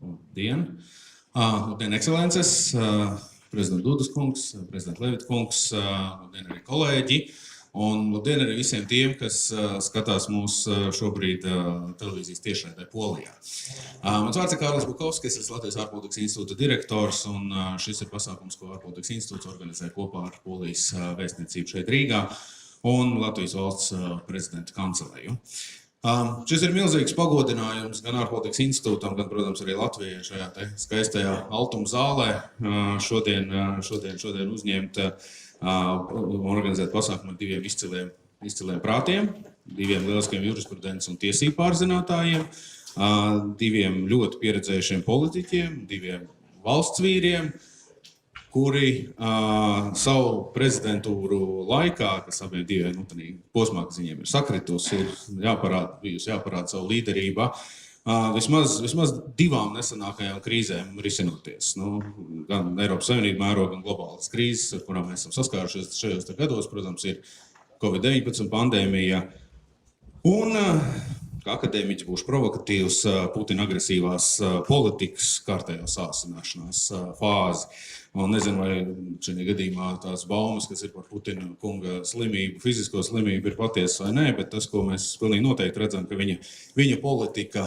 Labdien, ekscelences, prezident Dudas kungs, prezident Levits kungs, labdien arī kolēģi, un labdien arī visiem tiem, kas skatās mūs šobrīd televīzijas tiešraidē Polijā. Mans vārds ir Kārlis Bukovskis, es Latvijas ārpolitikas institūta direktors, un šis ir pasākums, ko ārpolitikas institūts organizē kopā ar Polijas vēstniecību šeit Rīgā un Latvijas valsts prezidenta kanceleju. Šis ir milzīgs pagodinājums gan ārpolitikas institūtam, gan, protams, arī Latvijai šajā te skaistajā Altuma zālē šodien uzņemt un organizēt pasākumu ar diviem izciliem prātiem, diviem lieliskiem jurisprudents un tiesību pārzinātājiem, diviem ļoti pieredzējušiem politiķiem, diviem valsts vīriem, kuri savu prezidentūru laikā, kas abiem diviem posmā, kas viņiem ir sakritusi, ir jāparāda savu līderību, vismaz divām nesenākajām krīzēm risinoties. Gan Eiropas Savienība mēroga, gan globālas krīzes, ar kurām mēs esam saskārušies šajos gados, protams, ir Covid-19 pandēmija. Un, kā akadēmiķis būšu provokatīvs, Putina agresīvās politikas kārtējā sāsināšanās fāzi. Un nezinu, vai šajā gadījumā tās baumas, kas ir par Putina kunga slimību, fizisko slimību, ir patiesas vai nē, bet tas, ko mēs pilnīgi noteikti redzam, ka viņa politika,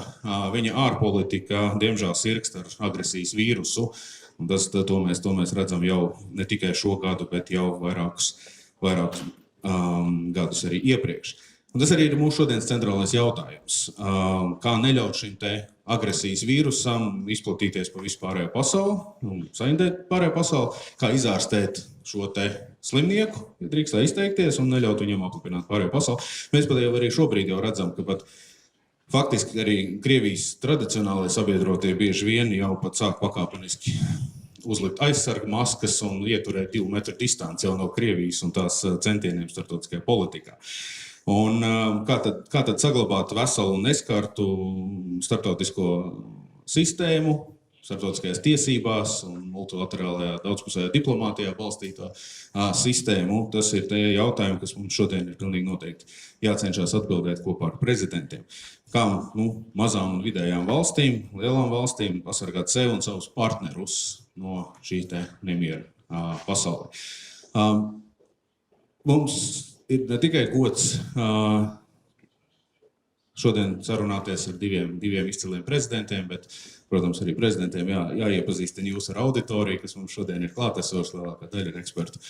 viņa ārpolitika, diemžēl sirkst ar agresijas vīrusu. Un to mēs redzam jau ne tikai šo gadu, bet jau vairākus gadus arī iepriekš. Un tas arī ir mūsu šodienas centrālais jautājums. Kā neļaut šim te agresijas vīrusam izplatīties pa visu pārējo pasauli, saindēt pārējo pasauli, kā izārstēt šo te slimnieku, ja drīkst tā izteikties, un neļaut viņam aplipināt pārējo pasauli. Mēs pat jau arī šobrīd jau redzam, ka pat faktiski arī Krievijas tradicionālajie sabiedrotie bieži vien jau pat sāk pakāpeniski uzlikt aizsargu maskas un ieturēt 2 metru distanci jau no Krievijas un tās centieniem starptautiskajā politikā. Un kā tad saglabāt veselu un neskartu starptautisko sistēmu, starptautiskajās tiesībās un multilaterālajā daudzpusējā diplomātijā balstītā sistēmu? Tas ir tie jautājumi, kas mums šodien ir pilnīgi noteikti jācenšas atbildēt kopā ar prezidentiem. Kā mazām un vidējām valstīm, lielām valstīm pasargāt sevi un savus partnerus no šī te nemiera pasaulē. Mums ir ne tikai gods šodien sarunāties ar diviem izciliem prezidentiem, bet, protams, arī prezidentiem jāiepazīstina jūs ar auditoriju, kas mums šodien ir klātesoša, lielākā daļa ir ekspertu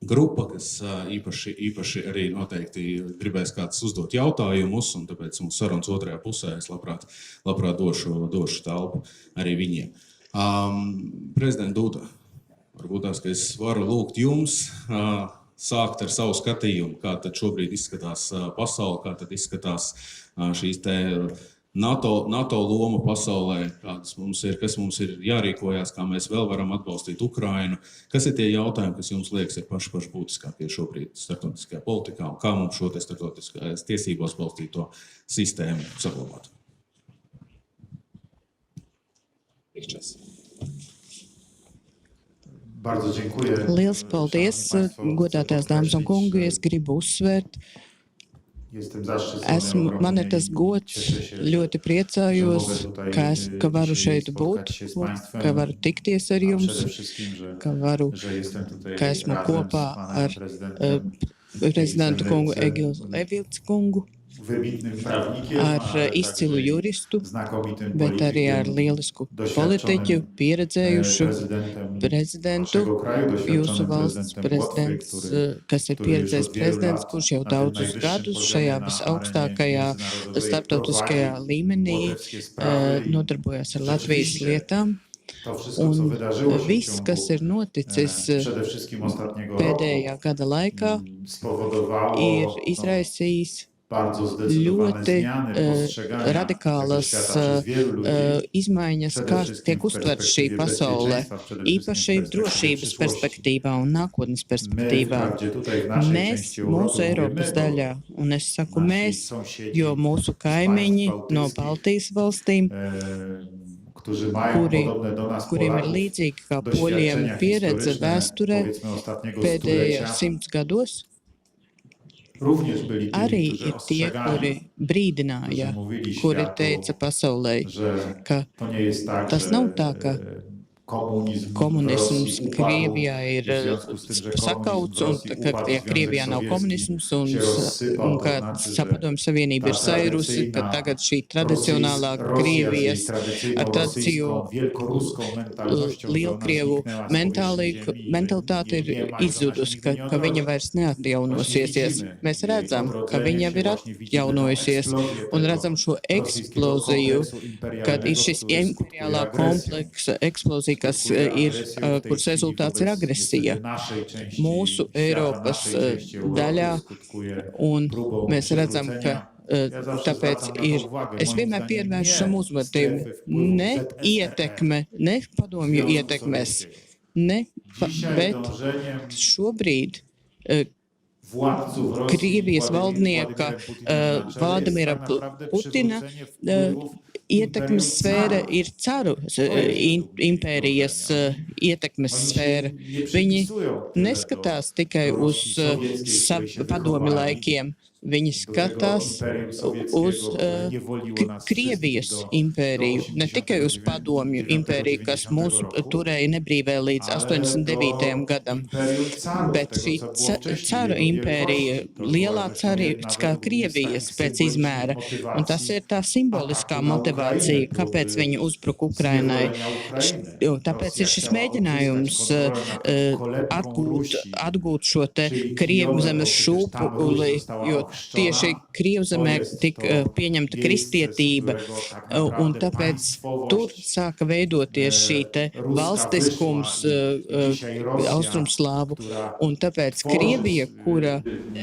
grupa, kas īpaši arī noteikti gribēs kāds uzdot jautājumus, un tāpēc mums sarunas otrajā pusē es labprāt došu telpu arī viņiem. Prezident Duda, varbūt tās, ka es varu lūgt jums sākt ar savu skatījumu, kā tad šobrīd izskatās pasaule, kā tad izskatās šīs te NATO loma pasaulē, kas mums ir jārīkojās, kā mēs vēl varam atbalstīt Ukrainu. Kas ir tie jautājumi, kas jums liekas ir paši būtiskākie šobrīd starptautiskajā politikā, un kā mums šo te starptautiskajās tiesībās balstīto sistēmu saglabāt? Liels paldies, godātās dāmas un kungi, es gribu uzsvērt. Man ir tas gods, ļoti priecājos, ka varu šeit būt, ka varu tikties ar jums, ka esmu kopā ar prezidentu kungu Egils Levits kungu, ar izcilu juristu, bet arī ar lielisku politiķu, pieredzējušu prezidentu, jūsu valsts prezidents, kas ir pieredzējis prezidents, kurš jau daudzus gadus šajā visaugstākajā starptautiskajā līmenī nodarbojas ar Latvijas lietām. Un viss, kas ir noticis pēdējā gada laikā, ir izraisījis ļoti radikālas izmaiņas, kā tiek uztverta šī pasaule, īpaši drošības perspektīvā un nākotnes perspektīvā. Mēs, mūsu Eiropas daļā, un es saku mēs, jo mūsu kaimiņi no Baltijas valstīm, kuriem ir līdzīgi kā poļiem pieredze vēsturē pēdējos 100 gados, również byli tymi, arī którzy ir tie, kuri ostrzegali, którzy brīdināja, mówili kuri światu, teica pasaulē, że ka to nie jest tak, tas że nav tā, ka komunizm w Rosji komunisms upadł Krievijā ir i w związku z tym, że komunizm w sakauts, un Rosji ka upadł, ja, Związek Krievijā nav Sowiecki komunisms, się rozsypał, un to ka znaczy, że Padomju Savienība ir ta sairusi, ka tradycyjna tagad šī tradicionālā Rosja z jej Krievijas tradycyjną ar rosyjską, tradīciju wielkoruską mentalnością, że ona Lielkrievu zniknęła z powierzchni ziemi i że mentalitāte jej ir nie ma i że ona się izzudusi, nigdy nie ka viņa odrodzi. vairs Właśnie neatjaunosies. widzimy Mēs jej redzam, ka odrodzenie viņa się, ir właśnie widzimy tą atjaunojusies eksplozję un tego redzam šo rosyjskiego eksploziju, kompleksu kad ir imperialnego, šis który skutkuje imperiālā agresją. kompleksa eksplozija, kas Skutkuje ir, agresją w tej kuras chwili rezultāts ir wobec agresija niestety naszej części mūsu świata, Eiropas naszej części Europy, daļā, skutkuje un próbą mēs redzam, ka przywrócenia. Ja zawsze tāpēc zwracam na to ir, uwagę. es Moim vienmēr zdaniem pievēršu nie šam uzmanību, strefy wpływu ne ZSRR, ietekme, ne padomju Związku ietekmes, Sowieckiego. ne, Dzisiaj bet dążeniem šobrīd władców Rosji, Krievijas valdnieka Władimirem Putinem na czele jest Vladimira tak naprawdę Putina przywrócenie wpływów ietekmes sfēra imperium ir caru impērijas ietekmes sfēra. Viņi neskatās tikai uz padomi laikiem, viņi skatās uz Krievijas impēriju, ne tikai uz padomju impēriju, kas mūs turēja nebrīvē līdz 89. gadam, bet šī cara impērija, lielā cariskā Krievijas pēc izmēra, un tas ir tā simboliskā motivācija, kāpēc viņi uzbruka Ukrainai. Tāpēc ir šis mēģinājums atgūt šo te Krievu zemes šūpuli, jo tieši Krievzemē tika pieņemta kristietība, un tāpēc tur sāka veidoties šī te valstiskums austrumslāvu, un tāpēc Krievija, kura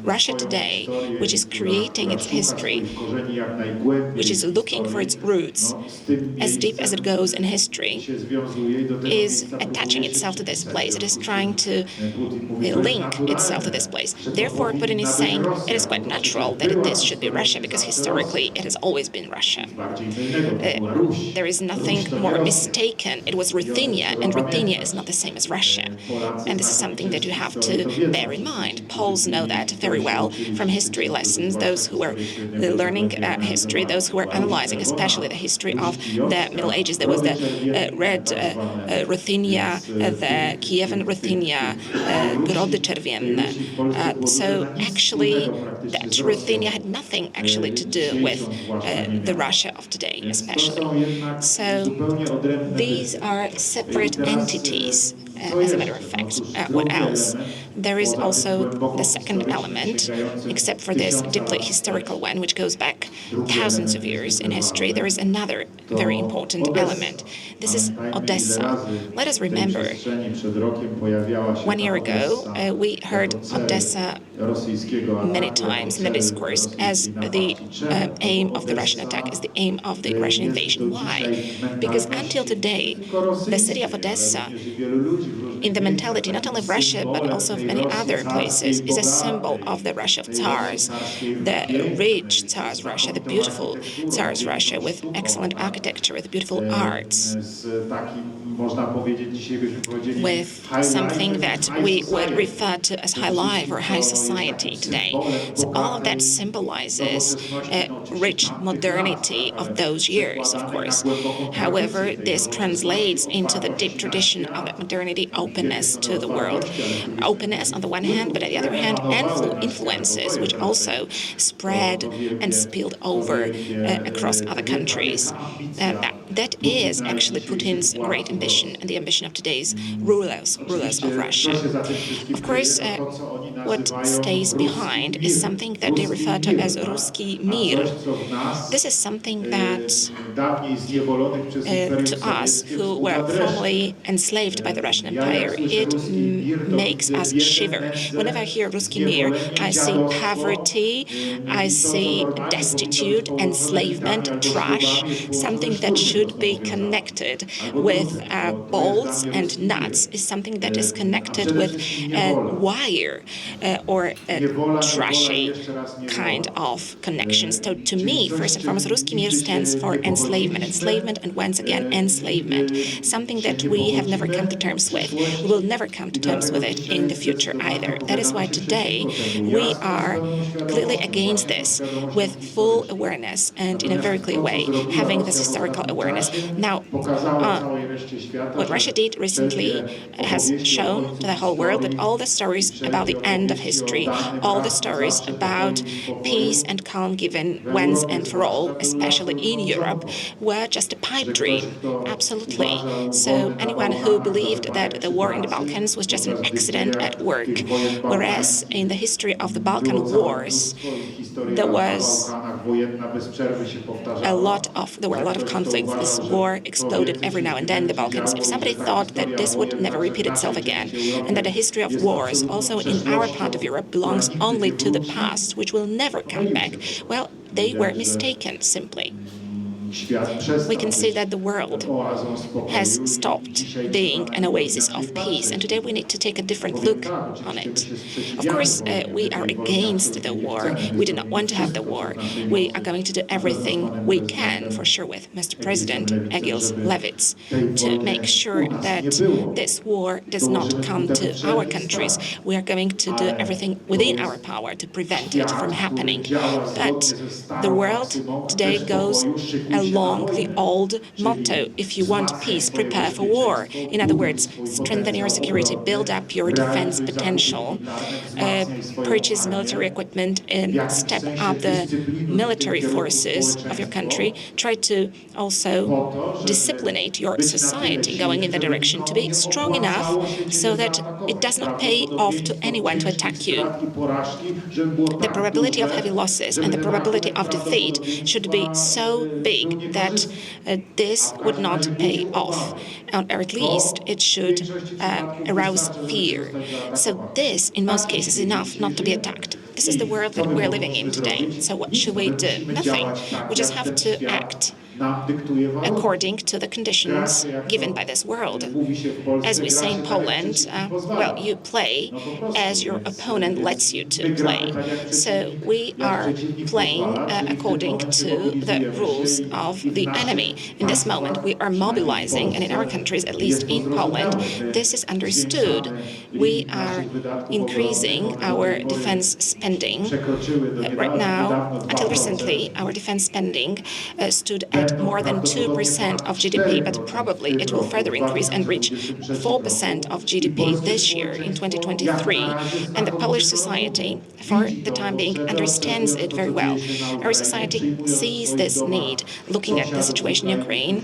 Russia today, which is creating its history, which is looking for its roots as deep as it goes in history, is attaching itself to this place. It is trying to link itself to this place. Therefore, Putin is saying it is quite natural that this should be Russia because historically it has always been Russia. There is nothing more mistaken. It was Ruthenia, and Ruthenia is not the same as Russia. And this is something that you have to bear in mind. Poles know that very well from history lessons. Those who were learning history, those who were analyzing, especially the history of the Middle Ages. There was the Red Ruthenia, the Kievan Ruthenia, Grody Czerwienne. So actually, that Ruthenia had nothing actually to do with the Russia of today, especially. So these are separate entities. As a matter of fact, what else? There is also the second element, except for this deeply historical one, which goes back thousands of years in history. There is another very important element. This is Odessa. Let us remember, 1 year ago, we heard Odessa many times in the discourse as the aim of the Russian attack, as the aim of the Russian invasion. Why? Because until today, the city of Odessa, in the mentality not only of Russia but also of many other places, is a symbol of the Russia of Tsars, the rich Tsars Russia, the beautiful Tsars Russia with excellent architecture, with beautiful arts, with something that we would refer to as high life or high society today. So all of that symbolizes a rich modernity of those years, of course. However, this translates into the deep tradition of that modernity, openness to the world. Openness on the one hand, but on the other hand, influences which also spread and spilled over across other countries. That is actually Putin's great ambition and the ambition of today's rulers of Russia. Of course, what stays behind is something that they refer to as Ruski Mir. This is something that to us who were formerly enslaved by the Russian Empire, it makes us shiver. Whenever I hear Ruski Mir, I see poverty, I see destitute, enslavement, trash, something that should should be connected with bolts and nuts, is something that is connected with a wire or a trashy kind of connections. So to me, first and foremost, Ruski Mir stands for enslavement, and once again, enslavement, something that we have never come to terms with. We will never come to terms with it in the future either. That is why today we are clearly against this with full awareness and in a very clear way, having this historical awareness. Now, what Russia did recently has shown to the whole world that all the stories about the end of history, all the stories about peace and calm given once and for all, especially in Europe, were just a pipe dream. Absolutely. So anyone who believed that the war in the Balkans was just an accident at work, whereas in the history of the Balkan wars, there were a lot of conflicts. This war exploded every now and then in the Balkans. If somebody thought that this would never repeat itself again, and that the history of wars, also in our part of Europe, belongs only to the past, which will never come back, well, they were mistaken, simply. We can see that the world has stopped being an oasis of peace, and today we need to take a different look on it. Of course, we are against the war. We do not want to have the war. We are going to do everything we can, for sure, with Mr. President Egils Levits, to make sure that this war does not come to our countries. We are going to do everything within our power to prevent it from happening. But the world today goes along the old motto: if you want peace, prepare for war. In other words, strengthen your security, build up your defense potential, purchase military equipment, and step up the military forces of your country. Try to also disciplinate your society going in the direction to be strong enough so that it does not pay off to anyone to attack you. The probability of heavy losses and the probability of defeat should be so big that this would not pay off, or at least it should arouse fear. So this, in most cases, is enough not to be attacked. This is the world that we're living in today. So what should we do? Nothing. We just have to act according to the conditions given by this world. As we say in Poland, well, you play as your opponent lets you to play. So we are playing according to the rules of the enemy. In this moment, we are mobilizing, and in our countries, at least in Poland, this is understood. We are increasing our defense spending. Right now, until recently, our defense spending stood at more than 2% of GDP, but probably it will further increase and reach 4% of GDP this year in 2023. And the Polish society, for the time being, understands it very well. Our society sees this need, looking at the situation in Ukraine.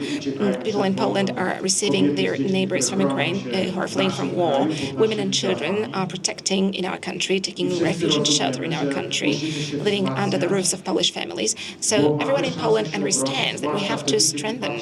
People in Poland are receiving their neighbors from Ukraine who are fleeing from war. Women and children are protecting in our country, taking refuge and shelter in our country, living under the roofs of Polish families. So everyone in Poland understands that we have to strengthen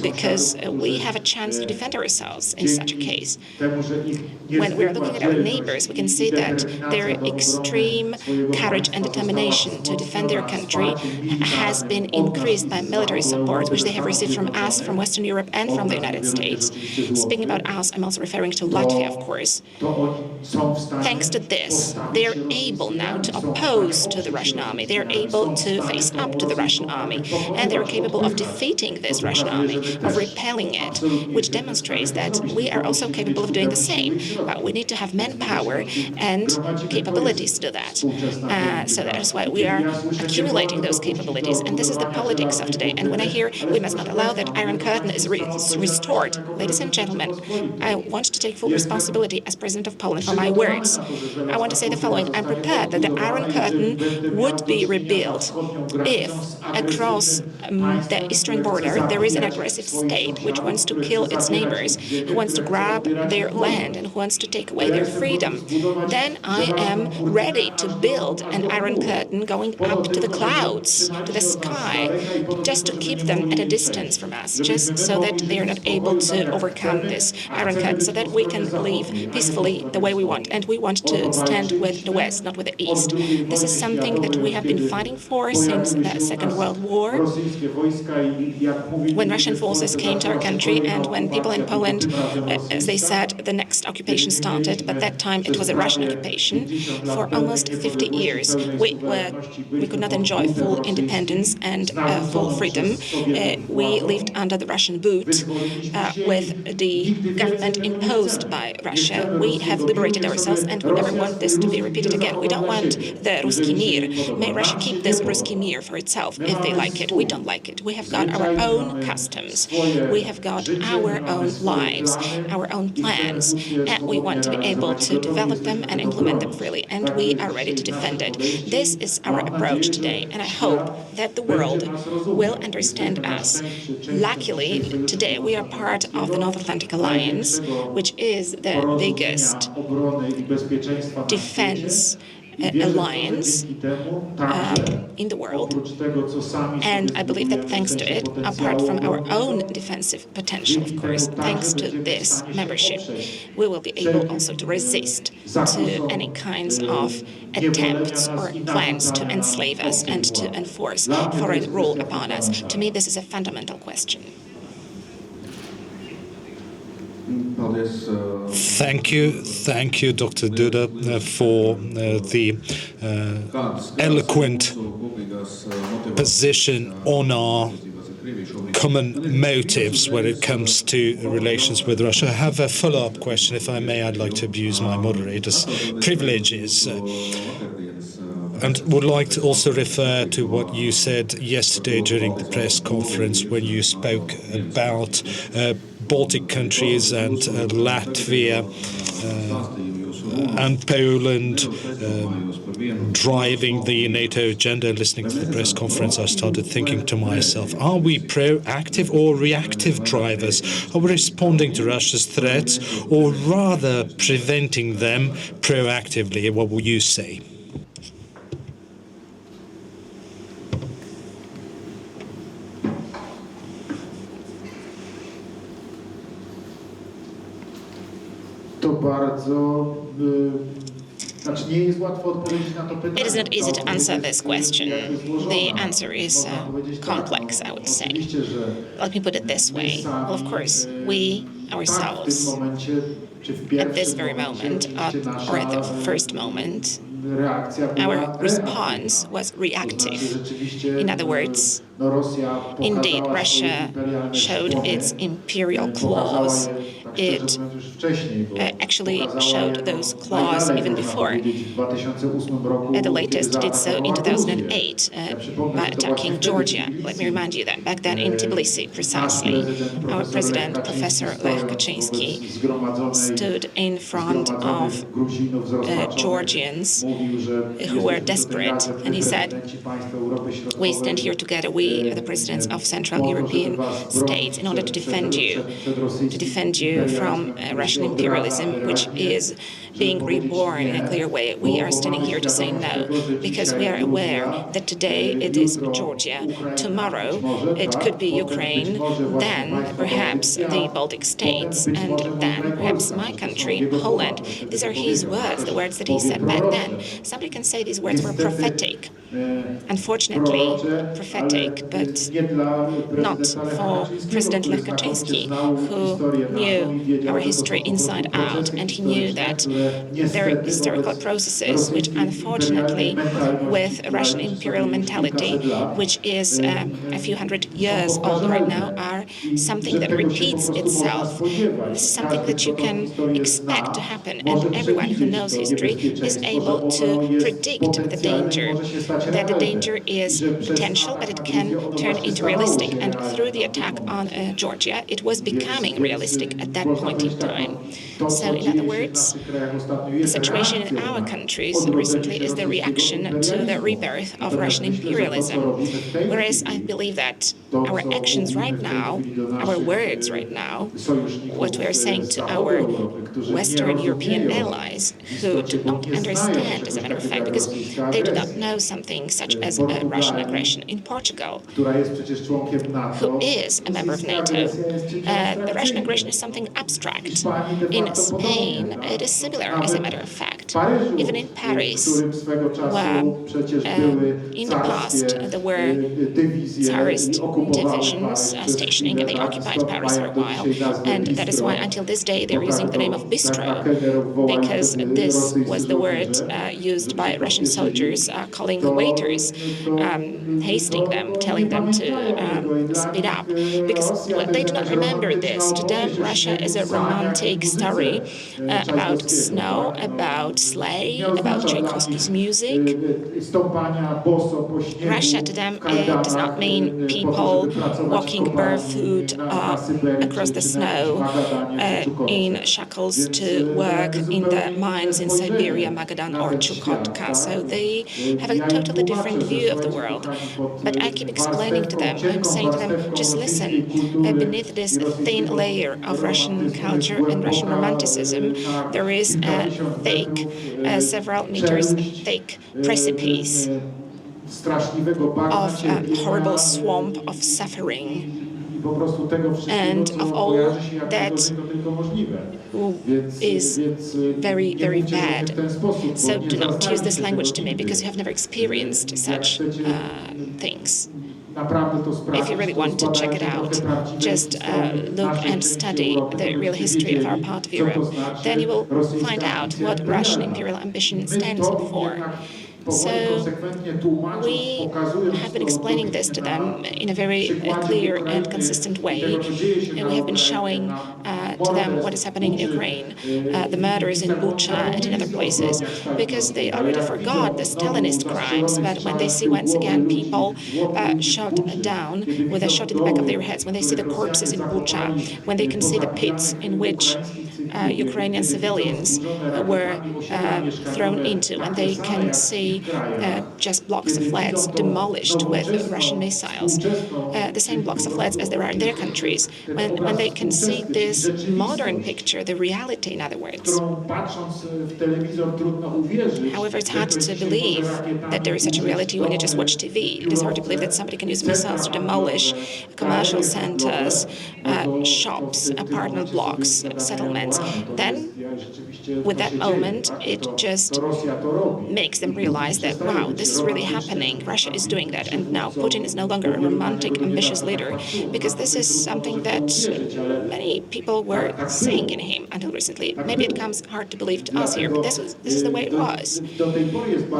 because we have a chance to defend ourselves in such a case. When we're looking at our neighbors, we can see that their extreme courage and determination to defend their country has been increased by military support, which they have received from us, from Western Europe, and from the United States. Speaking about us, I'm also referring to Latvia, of course. Thanks to this, they're able now to oppose to the Russian army. They're able to face up to the Russian army, and they're capable of defeating this Russian army, of repelling it, which demonstrates that we are also capable of doing the same. But we need to have manpower and capabilities to do that. So that is why we are accumulating those capabilities. And this is the politics of today. And when I hear we must not allow that Iron Curtain is restored, ladies and gentlemen, I want to take full responsibility as President of Poland for my words. I want to say the following. I'm prepared that the Iron Curtain would be rebuilt if across the eastern border there is an aggressive state which wants to kill its neighbors, who wants to grab their land and who wants to take away their freedom. Then I am ready to build an Iron Curtain going up to the clouds, to the sky, just to keep them at a distance from us, just so that they are not able to overcome this Iron Curtain, so that we can live peacefully the way we want. And we want to stand with the West, not with the East. This is something that we have been fighting for since the Second World War. when Russian forces came to our country and when people in Poland, as they said, the next occupation started, but that time it was a Russian occupation. For almost 50 years, we could not enjoy full independence and full freedom. We lived under the Russian boot with the government imposed by Russia. We have liberated ourselves and we never want this to be repeated again. We don't want the Ruski Mir. May Russia keep this Ruski Mir for itself if they like it. We don't like it. We have got our own customs. We have got our own lives, our own plans, and we want to be able to develop them and implement them freely, and we are ready to defend it. This is our approach today, and I hope that the world will understand us. Luckily, today we are part of the North Atlantic Alliance, which is the biggest defense alliance in the world, and I believe that thanks to it, apart from our own defensive potential, of course, thanks to this membership, we will be able also to resist to any kinds of attempts or plans to enslave us and to enforce foreign rule upon us. To me, this is a fundamental question. Thank you, Dr. Duda, for the eloquent position on our common motives when it comes to relations with Russia. I have a follow-up question, if I may. I'd like to abuse my moderator's privileges. And would like to also refer to what you said yesterday during the press conference when you spoke about Baltic countries and Latvia and Poland driving the NATO agenda. And listening to the press conference, I started thinking to myself, are we proactive or reactive drivers? Are we responding to Russia's threats or rather preventing them proactively? What would you say? It is not easy to answer this question. The answer is complex, I would say. Let me put it this way. Well, of course, we ourselves, at this very moment, or at the first moment, our response was reactive. In other words, indeed, Russia showed its imperial claws. It actually showed those claws even before. At the latest, did so in 2008 by attacking Georgia. Let me remind you that back then in Tbilisi, precisely, our president, Professor Lech Kaczynski, stood in front of Georgians who were desperate, and he said, "We stand here together, we, the presidents of Central European states, in order to defend you from Russian imperialism, which is being reborn in a clear way. We are standing here to say no, because we are aware that today it is Georgia, tomorrow it could be Ukraine, then perhaps the Baltic states, and then perhaps my country, Poland." These are his words, the words that he said back then. Somebody can say these words were prophetic. Unfortunately, prophetic, but not for President Lech Kaczynski, who knew our history inside out, and he knew that there are historical processes which, unfortunately, with Russian imperial mentality, which is a few hundred years old right now, are something that repeats itself. This is something that you can expect to happen, and everyone who knows history is able to predict the danger, that the danger is potential, but it can turn into realistic. And through the attack on Georgia, it was becoming realistic at that point in time. So, in other words, the situation in our countries recently is the reaction to the rebirth of Russian imperialism. Whereas I believe that our actions right now, our words right now, what we are saying to our Western European allies who do not understand, as a matter of fact, because they do not know something such as Russian aggression in Portugal, who is a member of NATO. The Russian aggression is something abstract. In Spain, it is similar, as a matter of fact. Even in Paris, where in the past there were Tsarist divisions stationing, and they occupied Paris for a while. And that is why, until this day, they're using the name of bistro, because this was the word used by Russian soldiers, calling the waiters, hasting them, telling them to speed up, because they do not remember this. To them, Russia is a romantic story about snow, about sleigh, about Tchaikovsky's music. Russia to them, it does not mean people walking barefoot across the snow in shackles to work in the mines in Siberia, Magadan or Chukotka. So they have a totally different view of the world. But I keep explaining to them, I'm saying to them, just listen, beneath this thin layer of Russian culture and Russian romanticism, there is a thick, several meters thick precipice of a horrible swamp of suffering and of all that is very, very bad. So do not use this language to me, because you have never experienced such things. If you really want to check it out, just look and study the real history of our part of Europe. Then you will find out what Russian imperial ambition stands for. So we have been explaining this to them in a very clear and consistent way. And we have been showing to them what is happening in Ukraine, the murders in Bucha and in other places, because they already forgot the Stalinist crimes. But when they see once again people shot down with a shot in the back of their heads, when they see the corpses in Bucha, when they can see the pits in which Ukrainian civilians were thrown into, when they can see just blocks of flats demolished with Russian missiles, the same blocks of flats as there are in their countries, when they can see this modern picture, the reality, in other words. However, it's hard to believe that there is such a reality when you just watch TV. It is hard to believe that somebody can use missiles to demolish commercial centers, shops, apartment blocks, settlements. Then, with that moment, it just makes them realize that, wow, this is really happening. Russia is doing that. And now Putin is no longer a romantic, ambitious leader, because this is something that many people were seeing in him until recently. Maybe it comes hard to believe to us here, but this is the way it was.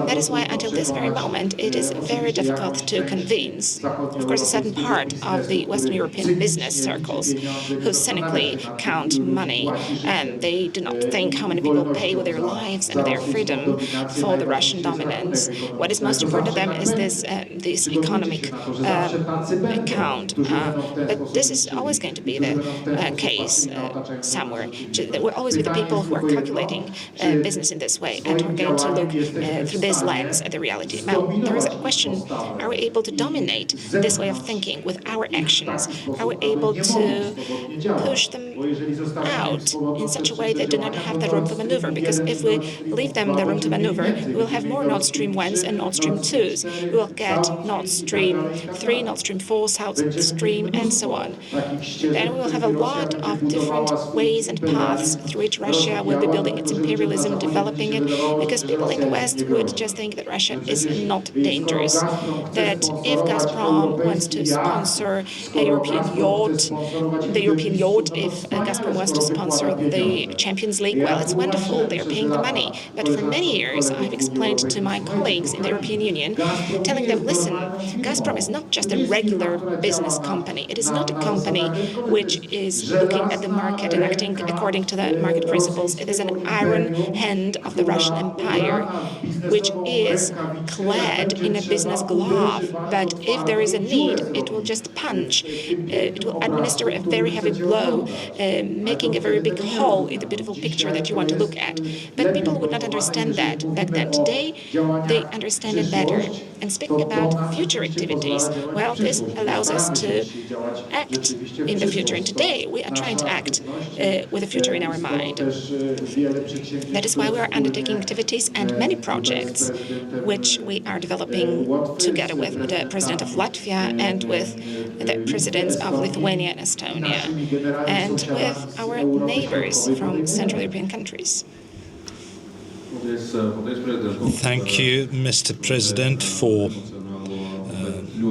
That is why, until this very moment, it is very difficult to convince, of course, a certain part of the Western European business circles who cynically count money, and they do not think how many people pay with their lives and their freedom for the Russian dominance. What is most important to them is this economic account. But this is always going to be the case somewhere. There will always be the people who are calculating business in this way and who are going to look through this lens at the reality. Now, there is a question, are we able to dominate this way of thinking with our actions? Are we able to push them out in such a way that do not have the room for maneuver? Because if we leave them the room to maneuver, we will have more Nord Stream 1s and Nord Stream 2s. We will get Nord Stream 3, Nord Stream 4, South Stream, and so on. Then we will have a lot of different ways and paths through which Russia will be building its imperialism, developing it, because people in the West would just think that Russia is not dangerous, that if Gazprom wants to sponsor a European yacht, if Gazprom wants to sponsor the Champions League, well, it's wonderful, they're paying the money. But for many years, I've explained to my colleagues in the European Union, telling them, listen, Gazprom is not just a regular business company. It is not a company which is looking at the market and acting according to the market principles. It is an iron hand of the Russian Empire, which is clad in a business glove. But if there is a need, it will just punch. It will administer a very heavy blow, making a very big hole in the beautiful picture that you want to look at. But people would not understand that back then. Today, they understand it better. And speaking about future activities, well, this allows us to act in the future. And today we are trying to act with the future in our mind. That is why we are undertaking activities and many projects which we are developing together with the President of Latvia and with the Presidents of Lithuania and Estonia and with our neighbors from Central European countries. Thank you, Mr. President, for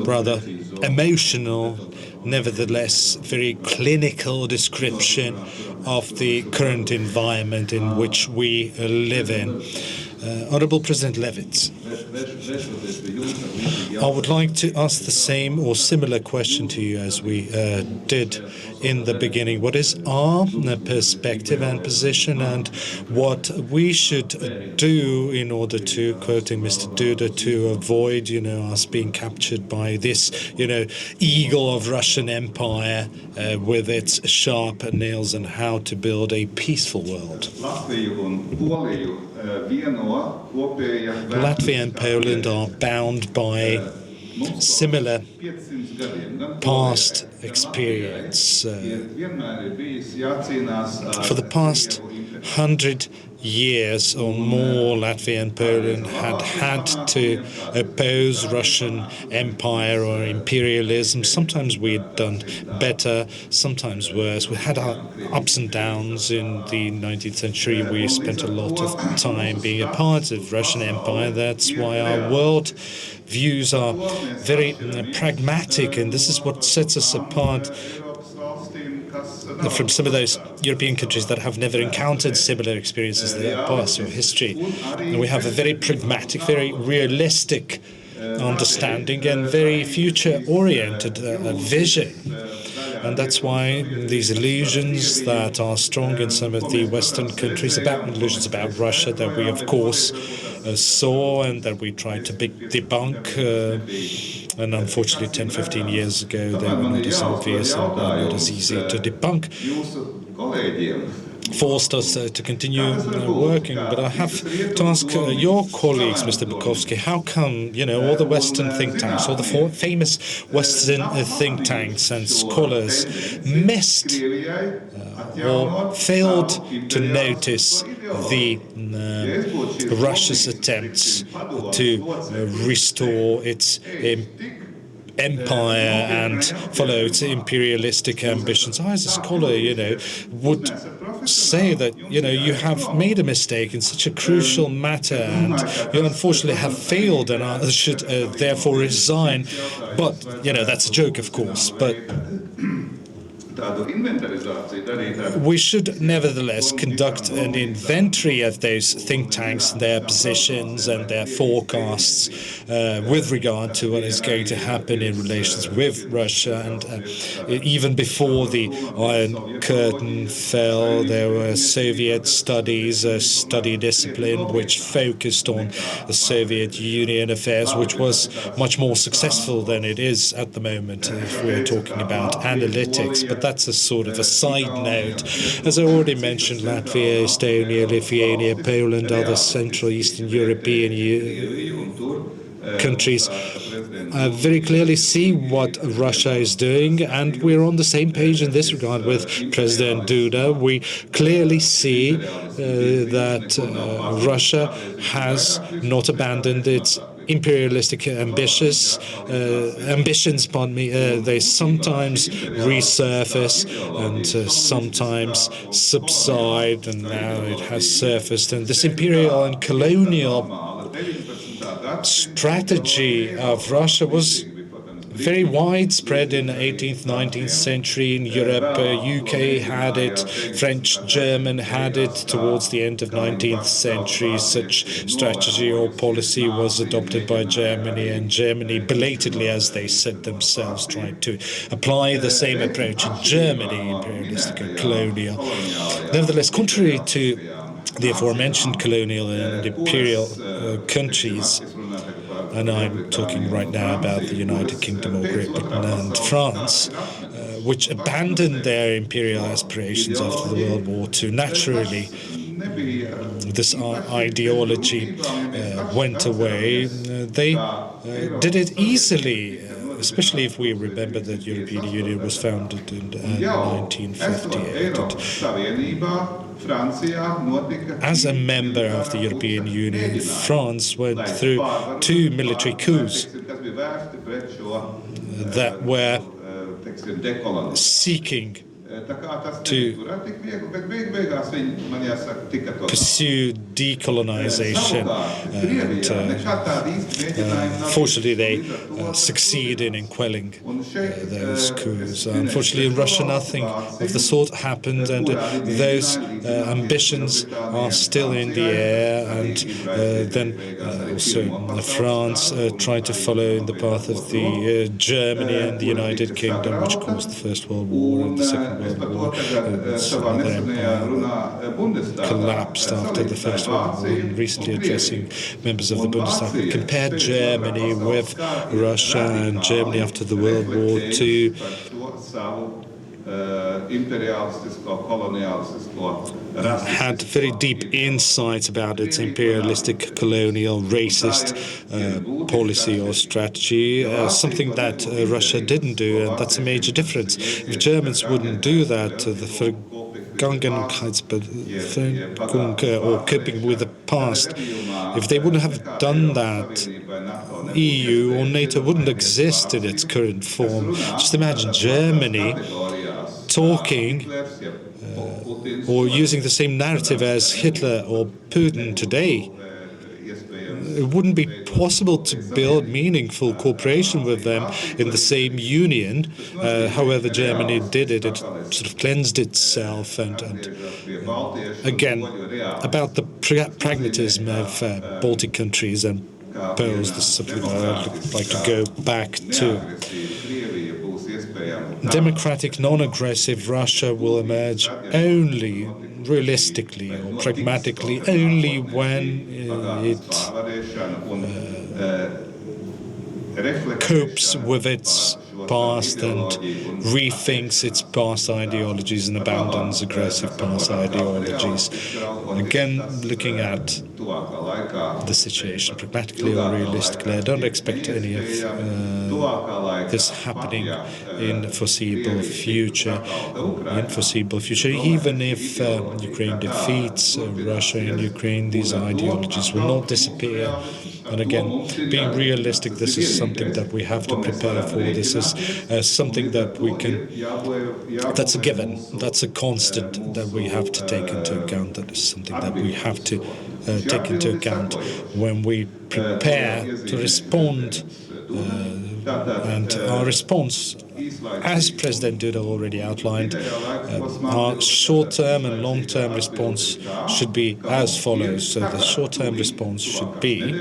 rather emotional, nevertheless very clinical description of the current environment in which we live in. Honourable President Levits, I would like to ask the same or similar question to you as we did in the beginning. What is our perspective and position, and what we should do in order to, quoting Mr. Duda, to avoid, us being captured by this, eagle of Russian empire with its sharp nails, and how to build a peaceful world? Latvia and Poland are bound by similar past experience. For the past 100 years or more, Latvia and Poland had to oppose Russian empire or imperialism. Sometimes we had done better, sometimes worse. We had our ups and downs in the 19th century. We spent a lot of time being a part of Russian empire. That's why our world views are very pragmatic, and this is what sets us apart from some of those European countries that have never encountered similar experiences in their past or history. And we have a very pragmatic, very realistic understanding and very future-oriented vision. And that's why these illusions that are strong in some of the Western countries, illusions about Russia that we, of course, saw and that we tried to debunk. And unfortunately, 10, 15 years ago, they were not as obvious and not as easy to debunk. Forced us to continue working. But I have to ask your colleagues, Mr. Bukovsky, how come, all the Western think tanks, all the famous Western think tanks and scholars missed or failed to notice Russia's attempts to restore its empire and follow its imperialistic ambitions? I, as a scholar, would say that, you have made a mistake in such a crucial matter, and you unfortunately have failed and should therefore resign. But, that's a joke, of course. But we should nevertheless conduct an inventory of those think tanks, their positions and their forecasts with regard to what is going to happen in relations with Russia. And even before the Iron Curtain fell, there were Soviet studies, a study discipline which focused on the Soviet Union affairs, which was much more successful than it is at the moment if we're talking about analytics. But that's a sort of a side note. As I already mentioned, Latvia, Estonia, Lithuania, Poland, other Central Eastern European countries very clearly see what Russia is doing, and we're on the same page in this regard with President Duda. We clearly see that Russia has not abandoned its imperialistic ambitions. They sometimes resurface and sometimes subside, and now it has surfaced. And this imperial and colonial strategy of Russia was very widespread in the 18th, 19th century in Europe. UK had it, French, German had it towards the end of 19th century. Such strategy or policy was adopted by Germany, and Germany belatedly, as they said themselves, tried to apply the same approach in Germany, imperialistic and colonial. Nevertheless, contrary to the aforementioned colonial and imperial countries, and I'm talking right now about the United Kingdom or Great Britain and France, which abandoned their imperial aspirations after the World War II. Naturally, this ideology went away, they did it easily, especially if we remember that the European Union was founded in 1958. As a member of the European Union, France went through 2 military coups that were seeking to pursue decolonization. Fortunately, they succeeded in quelling those coups. Unfortunately, in Russia, nothing of the sort happened, and those ambitions are still in the air. And then also France tried to follow in the path of the Germany and the United Kingdom, which caused the First World War and the Second World War. Their empire collapsed after the First World War. And recently addressing members of the Bundestag, compared Germany with Russia, and Germany after the World War II had very deep insights about its imperialistic, colonial, racist policy or strategy, something that Russia didn't do, and that's a major difference. If Germans wouldn't do that, the Vergangenheitsbefriedigung or coping with the past, if they wouldn't have done that, EU or NATO wouldn't exist in its current form. Just imagine Germany talking or using the same narrative as Hitler or Putin today. It wouldn't be possible to build meaningful cooperation with them in the same union. However, Germany did it. It sort of cleansed itself. And again, about the pragmatism of Baltic countries and Poles, this is something that I'd like to go back to. Democratic, non-aggressive Russia will emerge only realistically or pragmatically only when it copes with its past and rethinks its past ideologies and abandons aggressive past ideologies. Again, looking at the situation pragmatically or realistically, I don't expect any of this happening in the foreseeable future. Even if Ukraine defeats Russia in Ukraine, these ideologies will not disappear. And again, being realistic, this is something that we have to prepare for. This is something that we can, that's a given, that's a constant that we have to take into account. That is something that we have to take into account when we prepare to respond. And our response, as President Duda already outlined, our short-term and long-term response should be as follows. So the short-term response should be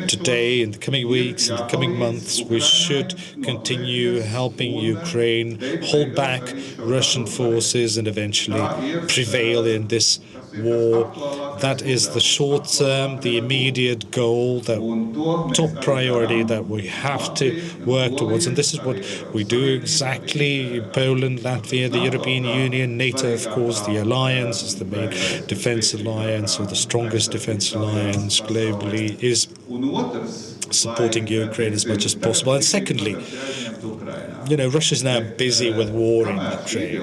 today, in the coming weeks, in the coming months, we should continue helping Ukraine hold back Russian forces and eventually prevail in this war. That is the short term, the immediate goal, the top priority that we have to work towards. And this is what we do exactly. Poland, Latvia, the European Union, NATO, of course, the alliance is the main defense alliance or the strongest defense alliance globally, is supporting Ukraine as much as possible. And secondly, Russia is now busy with war in Ukraine.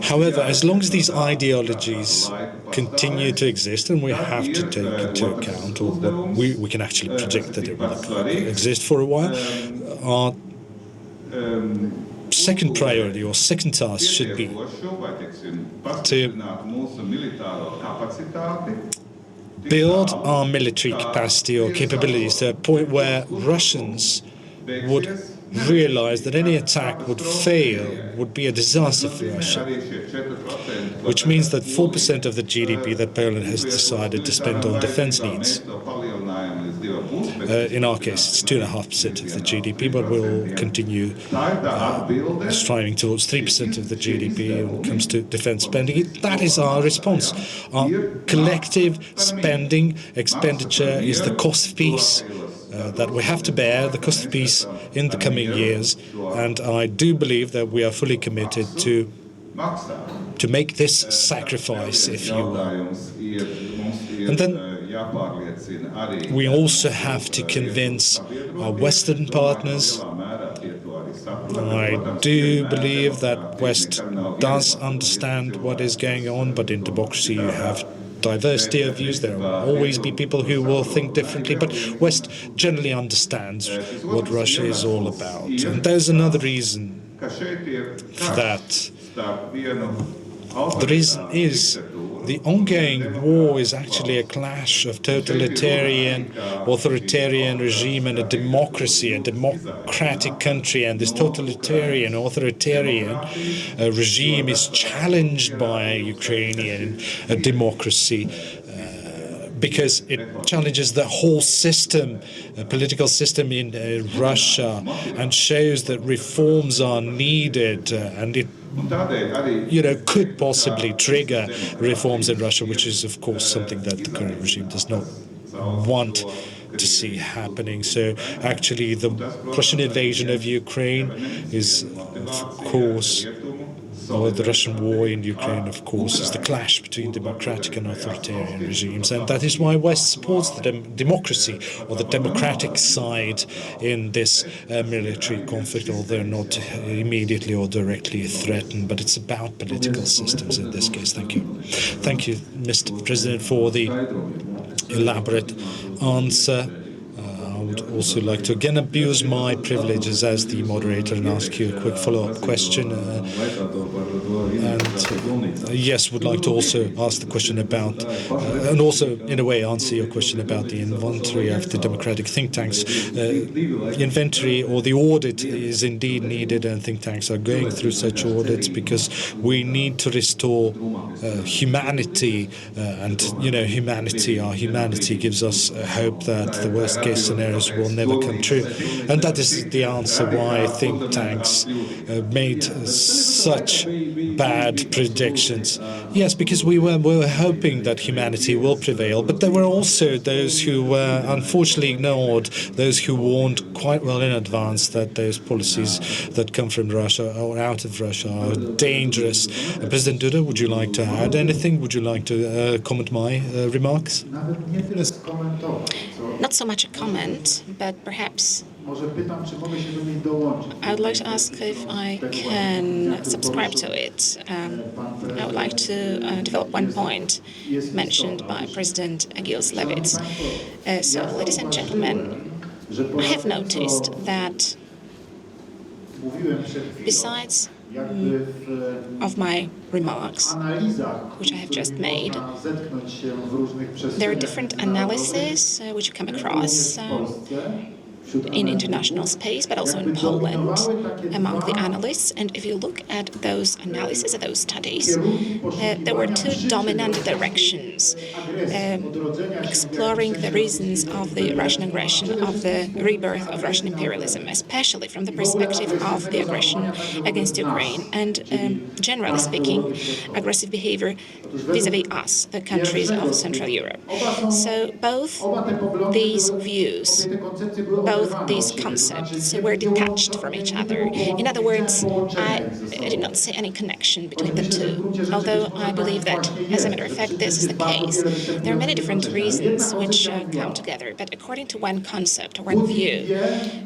However, as long as these ideologies continue to exist, and we have to take into account, or we can actually predict that it will exist for a while, our second priority or second task should be to build our military capacity or capabilities to a point where Russians would realize that any attack would fail, would be a disaster for Russia, which means that 4% of the GDP that Poland has decided to spend on defense needs. In our case, it's 2.5% of the GDP, but we'll continue striving towards 3% of the GDP when it comes to defense spending. That is our response. Our collective spending expenditure is the cost of peace that we have to bear, the cost of peace in the coming years. And I do believe that we are fully committed to to make this sacrifice, if you will. And then we also have to convince our Western partners. I do believe that West does understand what is going on, but in democracy you have diversity of views. There will always be people who will think differently, but West generally understands what Russia is all about. And there's another reason for that. The reason is the ongoing war is actually a clash of totalitarian, authoritarian regime and a democracy, a democratic country. And this totalitarian, authoritarian regime is challenged by Ukrainian democracy because it challenges the whole system, political system in Russia, and shows that reforms are needed, and it could possibly trigger reforms in Russia, which is, of course, something that the current regime does not want to see happening. So actually the Russian invasion of Ukraine is, of course, or the Russian war in Ukraine, of course, is the clash between democratic and authoritarian regimes. And that is why West supports the democracy or the democratic side in this military conflict, although not immediately or directly threatened. But it's about political systems in this case. Thank you. Thank you, Mr. President, for the elaborate answer. I would also like to again abuse my privileges as the moderator and ask you a quick follow-up question. Yes, would like to also ask the question about, and also in a way answer your question about the inventory of the democratic think tanks. Inventory or the audit is indeed needed, and think tanks are going through such audits because we need to restore humanity, and our humanity gives us hope that the worst-case scenarios will never come true, and that is the answer why think tanks made such bad predictions. Yes, because we were hoping that humanity will prevail, but there were also those who were unfortunately ignored, those who warned quite well in advance that those policies that come from Russia or out of Russia are dangerous. President Duda, would you like to add anything? Would you like to comment my remarks? Not so much a comment, but perhaps I would like to ask if I can subscribe to it. I would like to develop one point mentioned by President Egils Levits. So, ladies and gentlemen, I have noticed that besides of my remarks, which I have just made, there are different analyses which you come across in international space, but also in Poland among the analysts. And if you look at those analyses, at those studies, there were two dominant directions exploring the reasons of the Russian aggression, of the rebirth of Russian imperialism, especially from the perspective of the aggression against Ukraine and, generally speaking, aggressive behavior vis-à-vis us, the countries of Central Europe. So both these views, both these concepts were detached from each other. In other words, I did not see any connection between the two, although I believe that, as a matter of fact, this is the case. There are many different reasons which come together, but according to one concept, one view,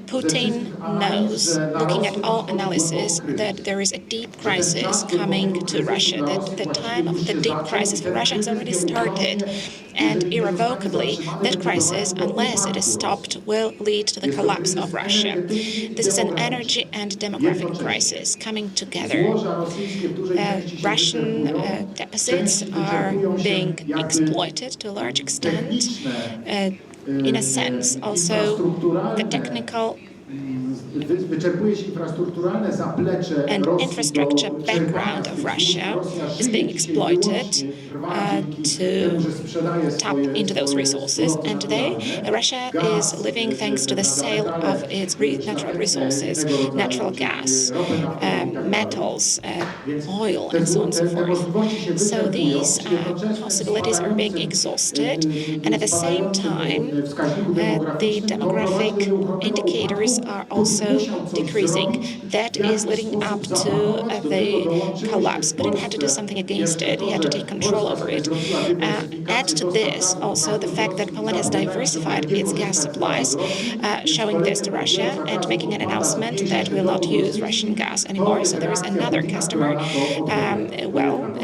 Putin knows, looking at all analysis, that there is a deep crisis coming to Russia, that the time of the deep crisis for Russia has already started, and irrevocably, that crisis, unless it is stopped, will lead to the collapse of Russia. This is an energy and demographic crisis coming together. Russian deficits are being exploited to a large extent. In a sense, also the technical and infrastructure background of Russia is being exploited. to tap into those resources. And today, Russia is living thanks to the sale of its natural resources, natural gas, metals, oil, and so on and so forth. So these possibilities are being exhausted, and at the same time, the demographic indicators are also decreasing. That is leading up to the collapse. Putin had to do something against it. He had to take control over it. Add to this also the fact that Poland has diversified its gas supplies, showing this to Russia and making an announcement that will not use Russian gas anymore. So there is another customer,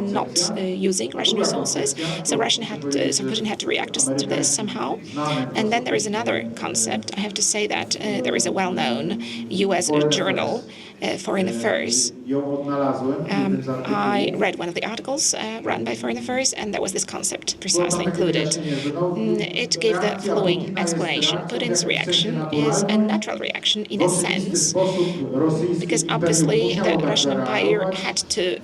not using Russian resources. So Putin had to react to this somehow. And then there is another concept. I have to say that there is a well-known U.S. journal, Foreign Affairs. I read one of the articles run by Foreign Affairs, and there was this concept precisely included. It gave the following explanation. Putin's reaction is a natural reaction in a sense, because obviously the Russian Empire had to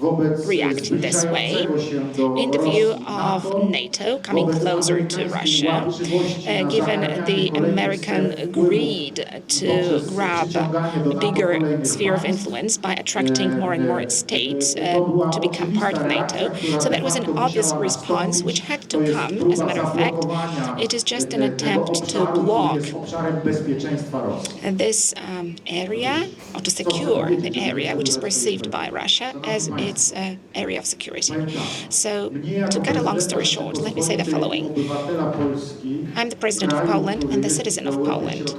react in this way in the view of NATO coming closer to Russia, given the American greed to grab a bigger sphere of influence by attracting more and more states to become part of NATO. So that was an obvious response which had to come, as a matter of fact. It is just an attempt to block this area, or to secure the area which is perceived by Russia as its area of security. So, to cut a long story short, let me say the following. I'm the president of Poland and the citizen of Poland.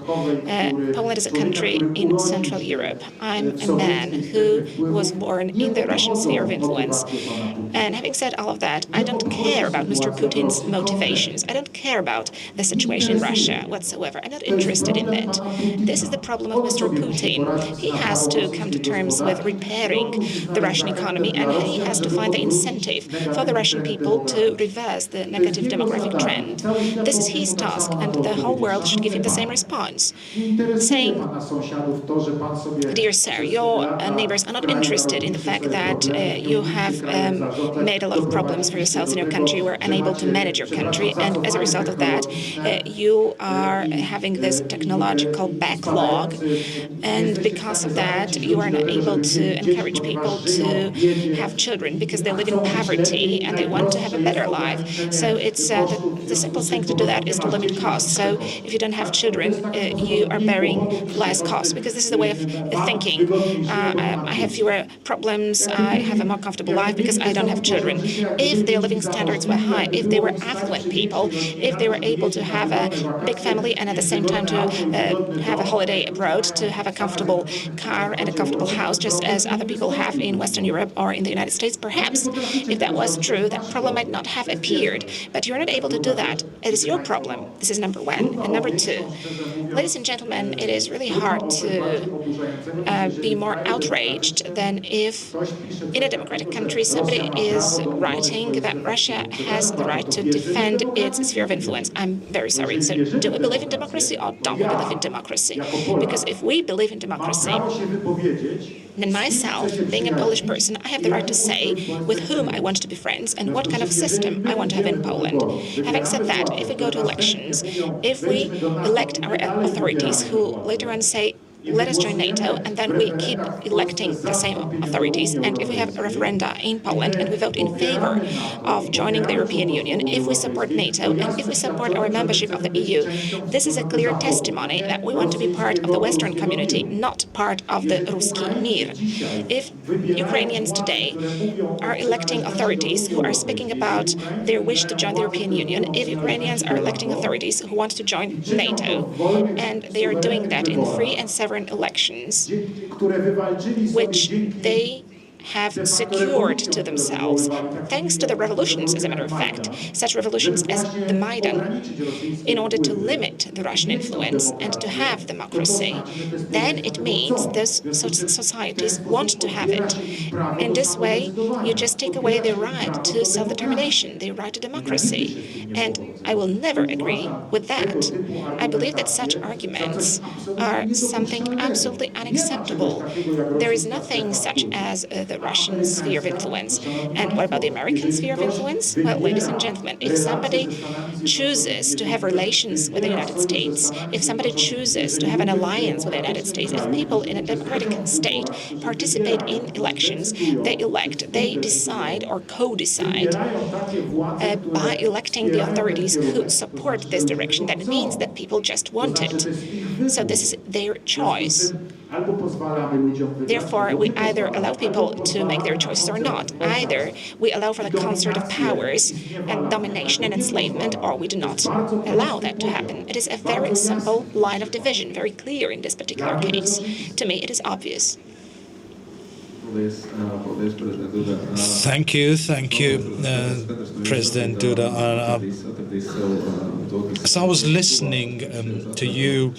Poland is a country in Central Europe. I'm a man who was born in the Russian sphere of influence. And having said all of that, I don't care about Mr. Putin's motivations. I don't care about the situation in Russia whatsoever. I'm not interested in that. This is the problem of Mr. Putin. He has to come to terms with repairing the Russian economy, and he has to find the incentive for the Russian people to reverse the negative demographic trend. This is his task, and the whole world should give him the same response, saying, dear sir, your neighbors are not interested in the fact that you have made a lot of problems for yourselves in your country, you were unable to manage your country, and as a result of that, you are having this technological backlog, and because of that, you are not able to encourage people to have children because they live in poverty and they want to have a better life. So it's the simplest thing to do that is to limit costs. So if you don't have children, you are bearing less costs, because this is the way of thinking. I have fewer problems, I have a more comfortable life because I don't have children. If their living standards were high, if they were affluent people, if they were able to have a big family and at the same time to have a holiday abroad, to have a comfortable car and a comfortable house, just as other people have in Western Europe or in the United States, perhaps, if that was true, that problem might not have appeared. But you're not able to do that. It is your problem. This is number one. And number two, ladies and gentlemen, it is really hard to be more outraged than if in a democratic country somebody is writing that Russia has the right to defend its sphere of influence. I'm very sorry. So do we believe in democracy or don't we believe in democracy? Because if we believe in democracy, then myself, being a Polish person, I have the right to say with whom I want to be friends and what kind of system I want to have in Poland. Having said that, if we go to elections, if we elect our authorities who later on say, let us join NATO, and then we keep electing the same authorities. And if we have a referenda in Poland and we vote in favor of joining the European Union, if we support NATO, and if we support our membership of the EU, this is a clear testimony that we want to be part of the Western community, not part of the Ruski Mir. If Ukrainians today are electing authorities who are speaking about their wish to join the European Union, if Ukrainians are electing authorities who want to join NATO, and they are doing that in free and sovereign elections, which they have secured to themselves, thanks to the revolutions, as a matter of fact, such revolutions as the Maidan, in order to limit the Russian influence and to have democracy, then it means those societies want to have it. In this way, you just take away their right to self-determination, their right to democracy. And I will never agree with that. I believe that such arguments are something absolutely unacceptable. There is nothing such as the Russian sphere of influence. And what about the American sphere of influence? Well, ladies and gentlemen, if somebody chooses to have relations with the United States, if somebody chooses to have an alliance with the United States, if people in a democratic state participate in elections, they elect, they decide or co-decide by electing the authorities who support this direction. That means that people just want it. So this is their choice. Therefore, we either allow people to make their choices or not. Either we allow for the concert of powers and domination and enslavement, or we do not allow that to happen. It is a very simple line of division, very clear in this particular case. To me, it is obvious. Thank you, President Duda. As I was listening to you,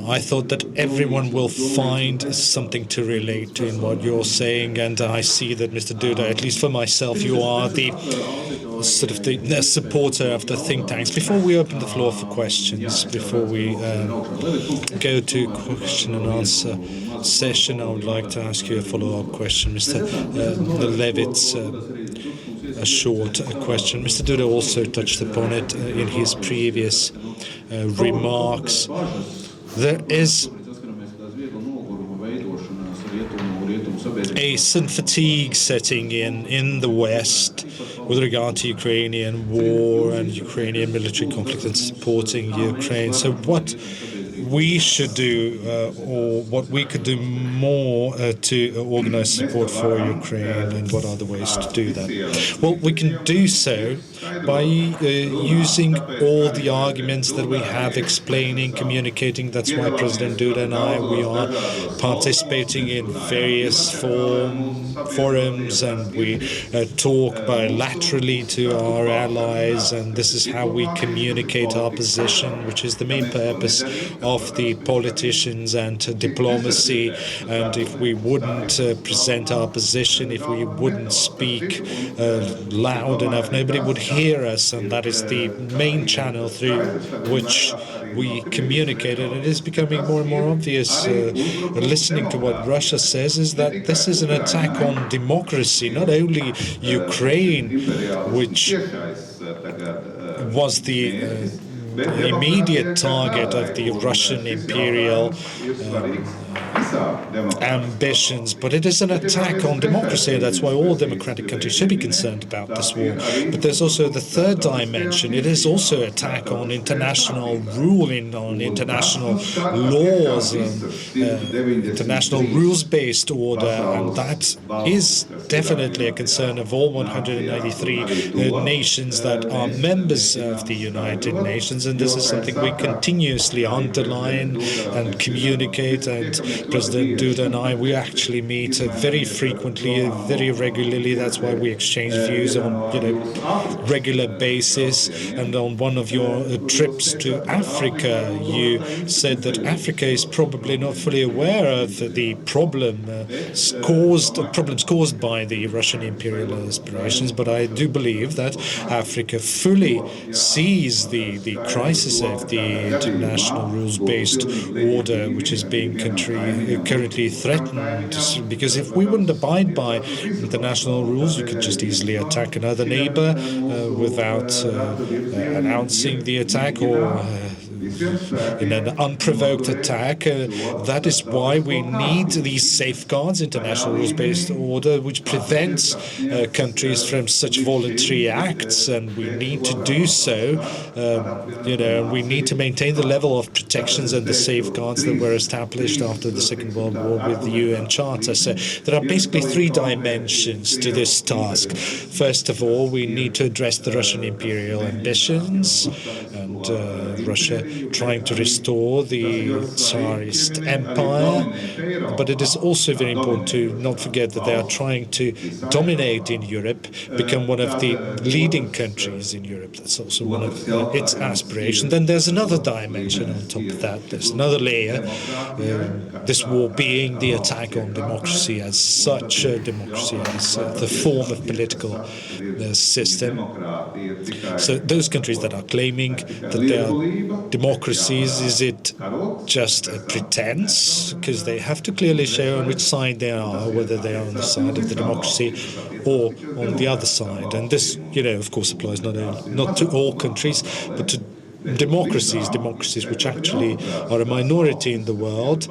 I thought that everyone will find something to relate to in what you're saying, and I see that, Mr. Duda, at least for myself, you are the sort of the supporter of the think tanks. Before we open the floor for questions, before we go to question and answer session, I would like to ask you a follow-up question, Mr. Levits. A short question. Mr. Duda also touched upon it in his previous remarks. There is a certain fatigue setting in the West with regard to Ukrainian war and Ukrainian military conflict and supporting Ukraine. So what we should do, or what we could do more to organize support for Ukraine, and what are the ways to do that? Well, we can do so by using all the arguments that we have, explaining, communicating. That's why President Duda and we are participating in various forums, and we talk bilaterally to our allies, and this is how we communicate our position, which is the main purpose of the politicians and diplomacy. And if we wouldn't present our position, if we wouldn't speak loud enough, nobody would hear us, and that is the main channel through which we communicate. And it is becoming more and more obvious, listening to what Russia says, is that this is an attack on democracy, not only Ukraine, which was the immediate target of the Russian imperial ambitions, but it is an attack on democracy, and that's why all democratic countries should be concerned about this war. But there's also the third dimension. It is also an attack on international ruling, on international laws, international rules-based order, and that is definitely a concern of all 193 nations that are members of the United Nations, and this is something we continuously underline and communicate. And President Duda and we actually meet very frequently, very regularly. That's why we exchange views on regular basis. And on one of your trips to Africa, you said that Africa is probably not fully aware of the problems caused by the Russian imperial aspirations. But I do believe that Africa fully sees the crisis of the international rules-based order, which is being currently threatened, because if we wouldn't abide by international rules, we could just easily attack another neighbor without announcing the attack, or in an unprovoked attack. That is why we need these safeguards, international rules-based order, which prevents countries from such voluntary acts, and we need to do so. We need to maintain the level of protections and the safeguards that were established after the Second World War with the UN Charter. So there are basically three dimensions to this task. First of all, we need to address the Russian imperial ambitions, and Russia trying to restore the Tzarist empire, but it is also very important to not forget that they are trying to dominate in Europe, become one of the leading countries in Europe. That's also one of its aspirations. Then there's another dimension on top of that. There's another layer. This war being the attack on democracy as such, democracy as the form of political system. So those countries that are claiming that they are democracies, is it just a pretense? Because they have to clearly show on which side they are, whether they are on the side of the democracy or on the other side. And this, of course, applies not to all countries, but to democracies which actually are a minority in the world,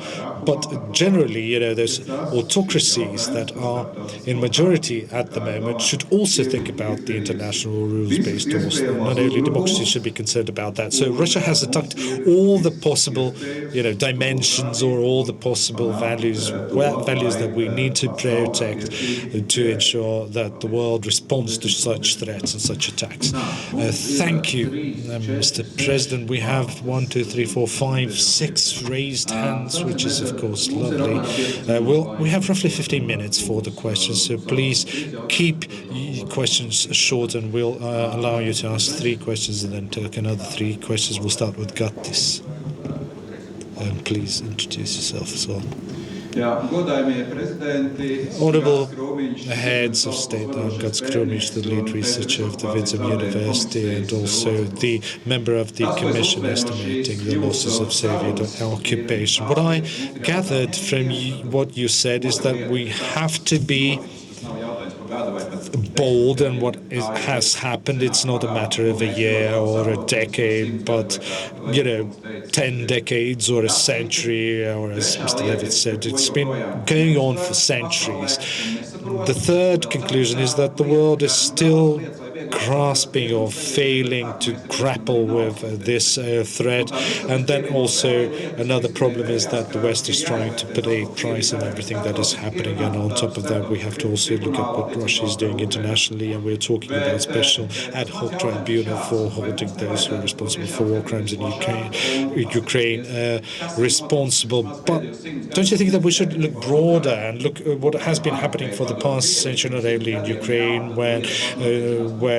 but generally, those autocracies that are in majority at the moment should also think about the international rules-based laws. Not only democracy should be concerned about that. So Russia has attacked all the possible, dimensions or all the possible values that we need to protect to ensure that the world responds to such threats and such attacks. Thank you, Mr. President. We have 1, 2, 3, 4, 5, 6 raised hands, which is of course lovely. We have roughly 15 minutes for the questions, so please keep questions short, and we'll allow you to ask 3 questions and then take another 3 questions. We'll start with Gattis. And please introduce yourself as well. Honorable heads of state, I'm Gats Kromic, the lead researcher of the Vidzem University and also the member of the Commission estimating the losses of Soviet occupation. What I gathered from what you said is that we have to be bold in what has happened. It's not a matter of a year or a decade, but 10 decades or a century, or as Mr. Levits said, it's been going on for centuries. The third conclusion is that the world is still grasping or failing to grapple with this threat. And then also another problem is that the West is trying to put a price on everything that is happening. And on top of that, we have to also look at what Russia is doing internationally. And we're talking about special ad hoc tribunal for holding those who are responsible for war crimes in Ukraine responsible. But don't you think that we should look broader and look at what has been happening for the past century, not only in Ukraine, where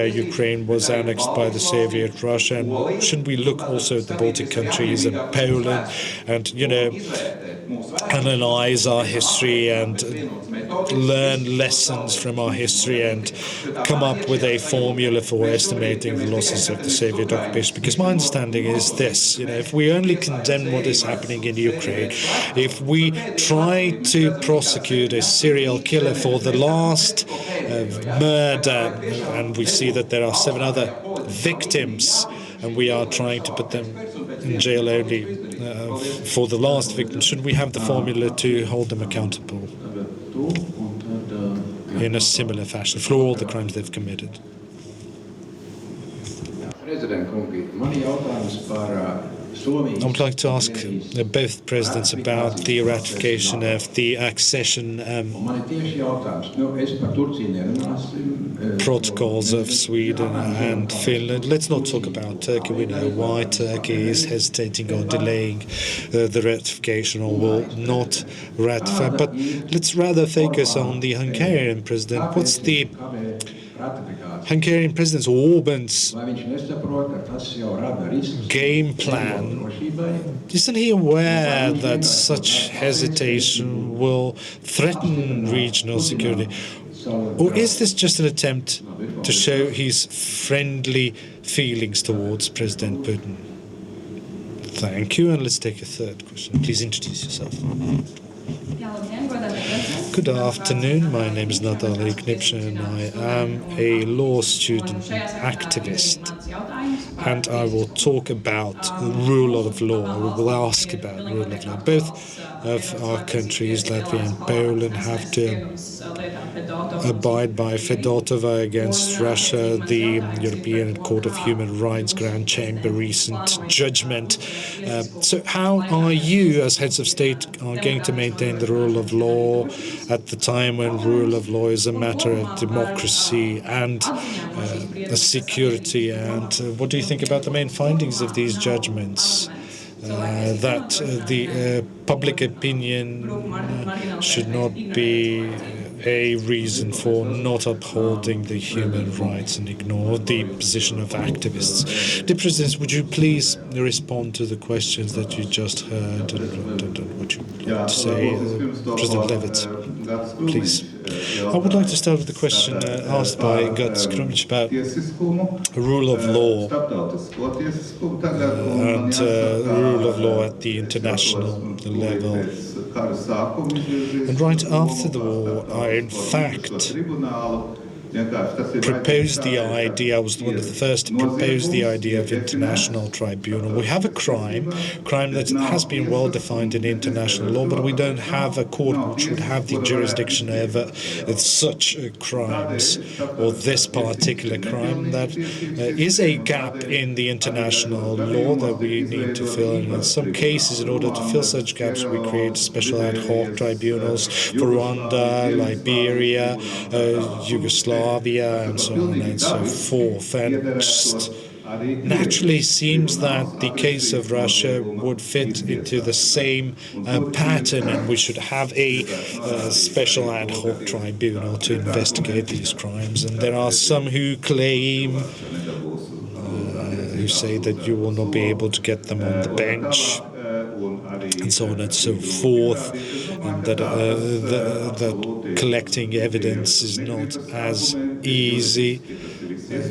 Ukraine was annexed by the Soviet Russia, and shouldn't we look also at the Baltic countries and Poland and, analyze our history and learn lessons from our history and come up with a formula for estimating the losses of the Soviet occupation? Because my understanding is this, if we only condemn what is happening in Ukraine, if we try to prosecute a serial killer for the last murder, and we see that there are 7 other victims, and we are trying to put them in jail only for the last victim, should we have the formula to hold them accountable in a similar fashion for all the crimes they've committed? I would like to ask both presidents about the ratification of the accession protocols of Sweden and Finland. Let's not talk about Turkey. We know why Turkey is hesitating or delaying the ratification or will not ratify. But let's rather focus on the Hungarian president. What's the Hungarian President Orban's game plan? Isn't he aware that such hesitation will threaten regional security? Or is this just an attempt to show his friendly feelings towards President Putin? Thank you, and let's take a third question. Please introduce yourself. Good afternoon. My name is Natalia Knipscher, and I am a law student and activist. And I will talk about the rule of law. We will ask about the rule of law. Both of our countries, Latvia and Poland, have to abide by Fedotova against Russia, the European Court of Human Rights Grand Chamber recent judgment. So how are you, as heads of state, are going to maintain the rule of law at the time when rule of law is a matter of democracy and security? And what do you think about the main findings of these judgments? that the public opinion should not be a reason for not upholding the human rights and ignore the position of activists. Dear President, would you please respond to the questions that you just heard and what you would like to say? President Levits, please. I would like to start with the question asked by Egils about rule of law and rule of law at the international level. And right after the war, I in fact proposed the idea, I was one of the first to propose the idea of international tribunal. We have a crime that has been well defined in international law, but we don't have a court which would have the jurisdiction over such crimes, or this particular crime. That is a gap in the international law that we need to fill. And in some cases, in order to fill such gaps, we create special ad hoc tribunals for Rwanda, Liberia, Yugoslavia, and so on and so forth. And it just naturally seems that the case of Russia would fit into the same pattern, and we should have a special ad hoc tribunal to investigate these crimes. And there are some who claim, who say that you will not be able to get them on the bench, and so on and so forth, and that collecting evidence is not as easy.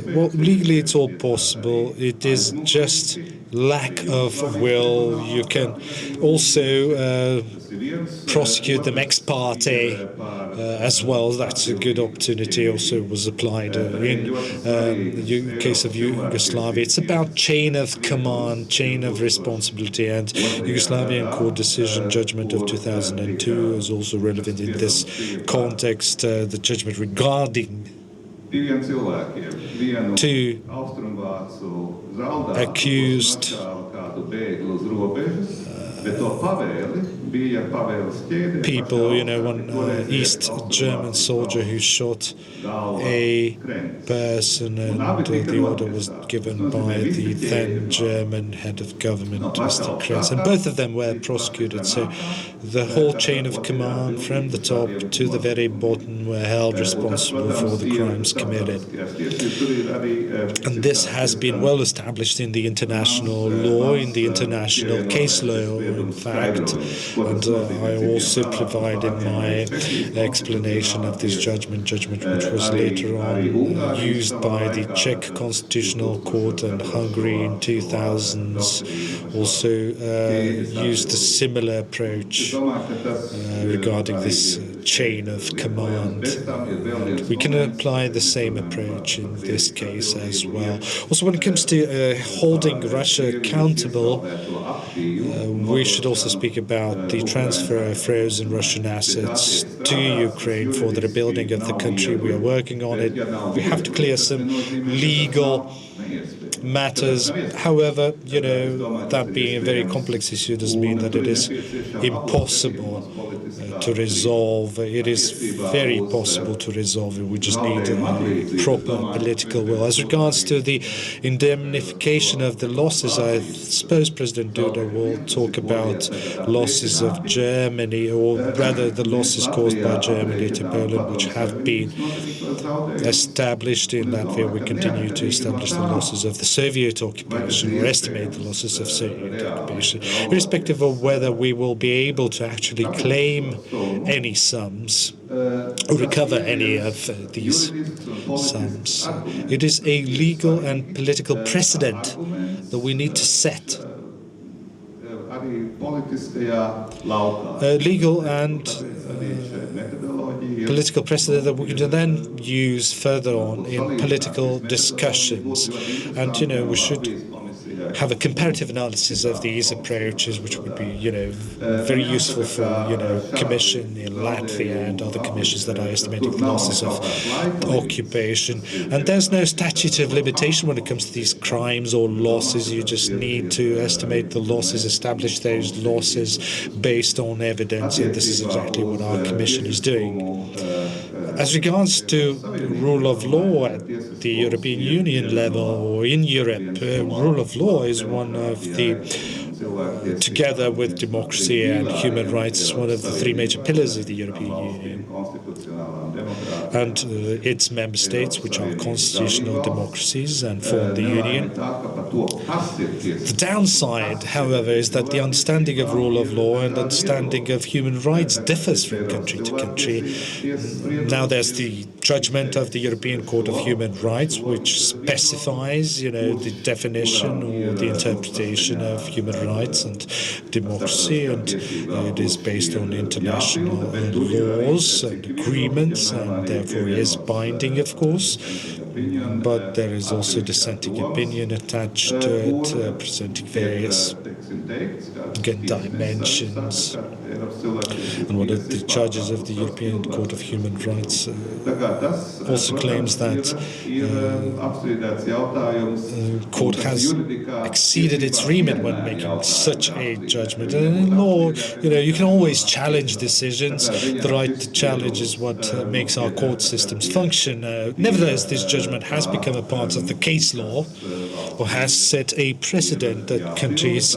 Well, legally it's all possible. It is just lack of will. You can also prosecute them ex parte as well. That's a good opportunity. Also was applied in the case of Yugoslavia. It's about chain of command, chain of responsibility, and Yugoslavian court decision judgment of 2002 is also relevant in this context. The judgment regarding two accused people, one East German soldier who shot a person, and the order was given by the then German head of government, Mr. Kretz, and both of them were prosecuted. So the whole chain of command from the top to the very bottom were held responsible for the crimes committed. And this has been well established in the international law, in the international case law, in fact. And I also provided my explanation of this judgment which was later on used by the Czech Constitutional Court, and Hungary in 2000s also used a similar approach regarding this chain of command. And we can apply the same approach in this case as well. Also, when it comes to holding Russia accountable, we should also speak about the transfer of frozen Russian assets to Ukraine for the rebuilding of the country. We are working on it. We have to clear some legal matters. However, that being a very complex issue doesn't mean that it is impossible to resolve. It is very possible to resolve it. We just need a proper political will. As regards to the indemnification of the losses, I suppose President Duda will talk about losses of Germany, or rather the losses caused by Germany to Poland, which have been established in Latvia. We continue to establish the losses of the Soviet occupation, or estimate the losses of Soviet occupation, irrespective of whether we will be able to actually claim any sums or recover any of these sums. It is a legal and political precedent that we need to set. Legal and political precedent that we can then use further on in political discussions. And, we should have a comparative analysis of these approaches, which would be, very useful for, commission in Latvia and other commissions that are estimating the losses of occupation. And there's no statute of limitation when it comes to these crimes or losses. You just need to estimate the losses, establish those losses based on evidence, and this is exactly what our commission is doing. As regards to rule of law at the European Union level or in Europe, rule of law is one of the together with democracy and human rights, is one of the three major pillars of the European Union. And its member states, which are constitutional democracies and form the Union. The downside, however, is that the understanding of rule of law and understanding of human rights differs from country to country. Now there's the judgment of the European Court of Human Rights, which specifies, the definition or the interpretation of human rights and democracy, and it is based on international laws and agreements, and therefore is binding, of course. But there is also dissenting opinion attached to it, presenting various dimensions. And one of the judges of the European Court of Human Rights also claims that the court has exceeded its remit when making such a judgment. And in law, you can always challenge decisions. The right to challenge is what makes our court systems function. Nevertheless, this judgment has become a part of the case law, or has set a precedent that countries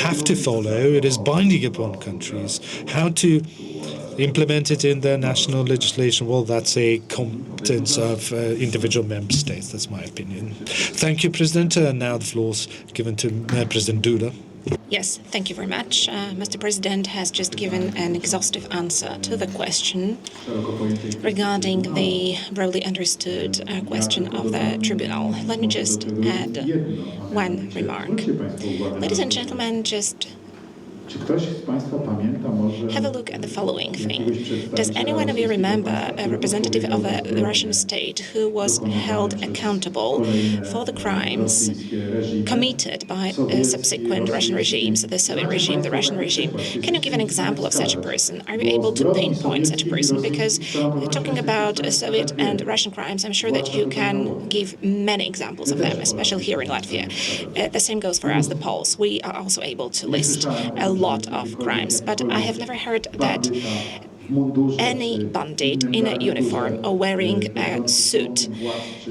have to follow. It is binding upon countries. How to implement it in their national legislation, well, that's a competence of individual member states. That's my opinion. Thank you, President. Now the floor is given to President Duda. Yes, thank you very much. Mr. President has just given an exhaustive answer to the question regarding the broadly understood question of the tribunal. Let me just add one remark. Ladies and gentlemen, just have a look at the following thing. Does any one of you remember a representative of the Russian state who was held accountable for the crimes committed by subsequent Russian regimes, the Soviet regime, the Russian regime? Can you give an example of such a person? Are you able to pinpoint such a person? Because talking about Soviet and Russian crimes, I'm sure that you can give many examples of them, especially here in Latvia. The same goes for us, the Poles. We are also able to list a lot of crimes, but I have never heard that any bandit in a uniform or wearing a suit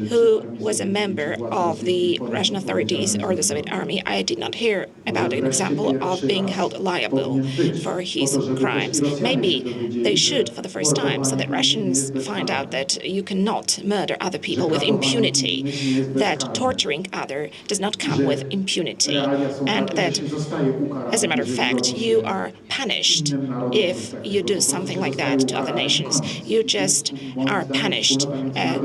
who was a member of the Russian authorities or the Soviet army, I did not hear about an example of being held liable for his crimes. Maybe they should for the first time, so that Russians find out that you cannot murder other people with impunity, that torturing others does not come with impunity, and that, as a matter of fact, you are punished if you do something like that to other nations. You just are punished,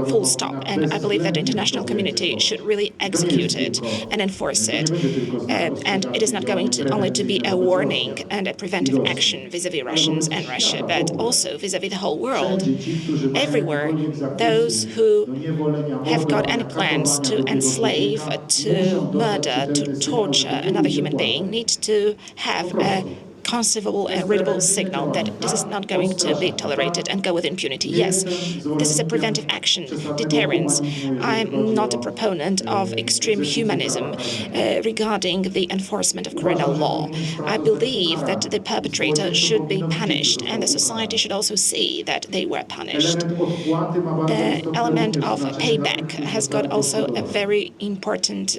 full stop. And I believe that the international community should really execute it and enforce it. And it is not going to only to be a warning and a preventive action vis-a-vis Russians and Russia, but also vis-a-vis the whole world. Everywhere, those who have got any plans to enslave, to murder, to torture another human being need to have a conceivable and readable signal that this is not going to be tolerated and go with impunity. Yes, this is a preventive action, deterrence. I'm not a proponent of extreme humanism regarding the enforcement of criminal law. I believe that the perpetrator should be punished, and the society should also see that they were punished. The element of payback has got also a very important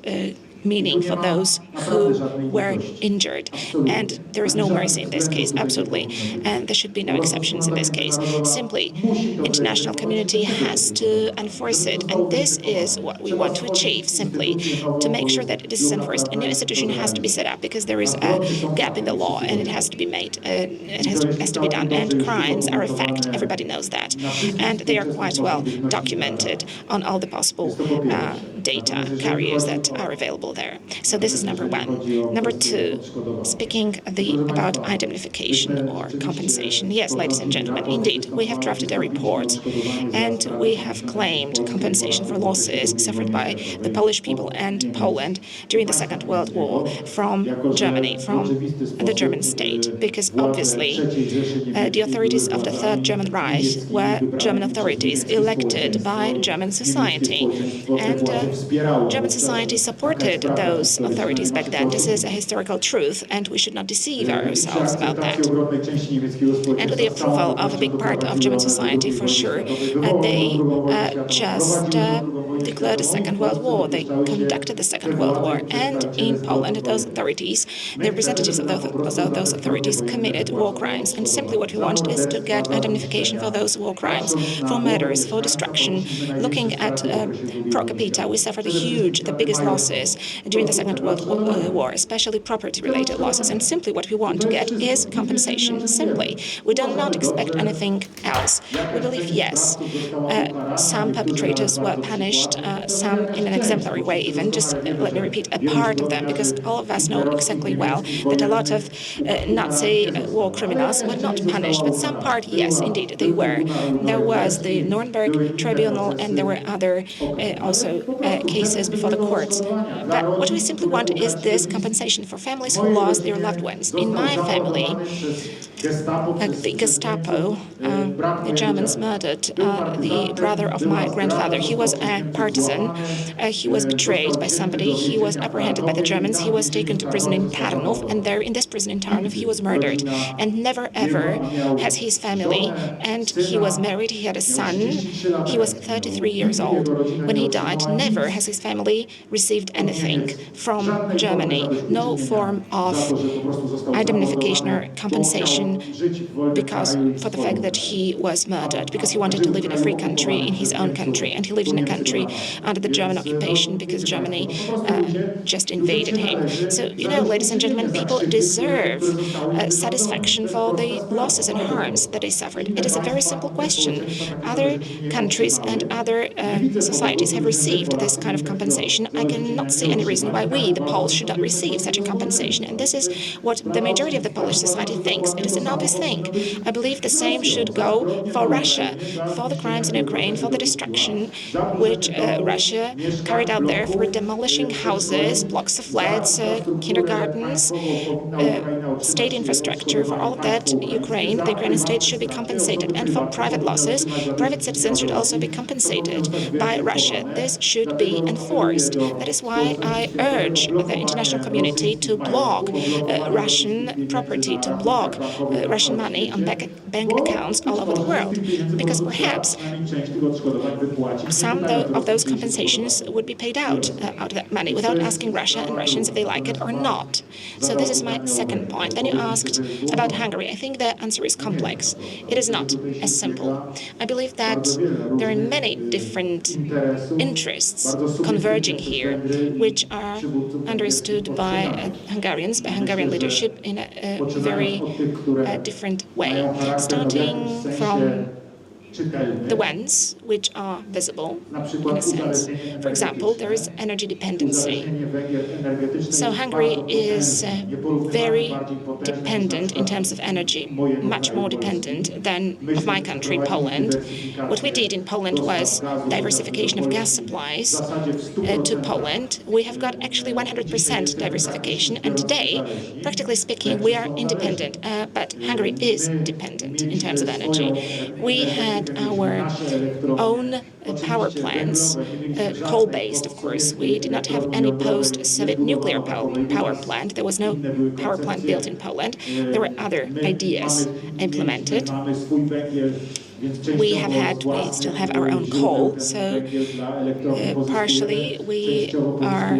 meaning for those who were injured. And there is no mercy in this case, absolutely. And there should be no exceptions in this case. Simply, international community has to enforce it. And this is what we want to achieve, simply, to make sure that this is enforced. A new institution has to be set up because there is a gap in the law and it has to be made. It has to be done. And crimes are a fact. Everybody knows that. And they are quite well documented on all the possible data carriers that are available there. So this is number one. Number two, speaking about indemnification or compensation. Yes, ladies and gentlemen, indeed, we have drafted a report and we have claimed compensation for losses suffered by the Polish people and Poland during the Second World War from Germany, from the German state, because obviously the authorities of the Third German Reich were German authorities elected by German society, and German society supported those authorities back then. This is a historical truth, and we should not deceive ourselves about that. And with the approval of a big part of German society, for sure, they just declared the Second World War. They conducted the Second World War. And in Poland, those authorities, the representatives of those authorities committed war crimes. And simply what we want is to get indemnification for those war crimes, for murders, for destruction. Looking at per capita, we suffered the biggest losses during the Second World War, especially property-related losses. And simply what we want to get is compensation. Simply. We do not expect anything else. We believe, yes, some perpetrators were punished, some in an exemplary way even. Just let me repeat, a part of them, because all of us know exactly well that a lot of Nazi war criminals were not punished, but some part, yes, indeed, they were. There was the Nuremberg Tribunal, and there were other also cases before the courts. But what we simply want is this compensation for families who lost their loved ones. In my family, the Gestapo, the Germans murdered the brother of my grandfather. He was a partisan. He was betrayed by somebody. He was apprehended by the Germans. He was taken to prison in Tarnów, and there in this prison in Tarnów, he was murdered. And never ever has his family, and he was married, he had a son, he was 33 years old when he died. Never has his family received anything from Germany. No form of indemnification or compensation because for the fact that he was murdered, because he wanted to live in a free country, in his own country, and he lived in a country under the German occupation because Germany just invaded him. So, ladies and gentlemen, people deserve satisfaction for the losses and harms that they suffered. It is a very simple question. Other countries and other societies have received this kind of compensation. I cannot see any reason why we, the Poles, should not receive such a compensation. And this is what the majority of the Polish society thinks. It is an obvious thing. I believe the same should go for Russia, for the crimes in Ukraine, for the destruction which Russia carried out there, for demolishing houses, blocks of flats, kindergartens, state infrastructure. For all of that, the Ukrainian state should be compensated. And for private losses, private citizens should also be compensated by Russia. This should be enforced. That is why I urge the international community to block Russian property, to block Russian money on bank accounts all over the world, because perhaps some of those compensations would be paid out of that money without asking Russia and Russians if they like it or not. So this is my second point. Then you asked about Hungary. I think the answer is complex. It is not as simple. I believe that there are many different interests converging here, which are understood by Hungarians, by Hungarian leadership in a very different way, starting from the ones which are visible, in a sense. For example, there is energy dependency. So Hungary is very dependent in terms of energy, much more dependent than of my country, Poland. What we did in Poland was diversification of gas supplies to Poland. We have got actually 100% diversification, and today, practically speaking, we are independent, but Hungary is dependent in terms of energy. We had our own power plants, coal-based, of course. We did not have any post-Soviet nuclear power plant. There was no power plant built in Poland. There were other ideas implemented. We still have our own coal, so partially we are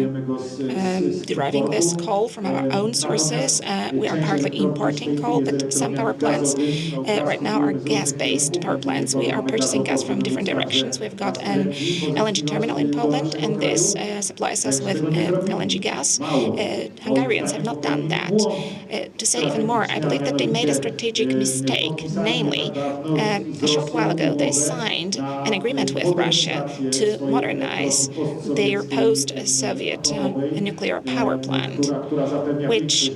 deriving this coal from our own sources. We are partly importing coal, but some power plants right now are gas-based power plants. We are purchasing gas from different directions. We've got an LNG terminal in Poland, and this supplies us with LNG gas. Hungarians have not done that. To say even more, I believe that they made a strategic mistake, namely, a short while ago, they signed an agreement with Russia to modernize their post-Soviet nuclear power plant, which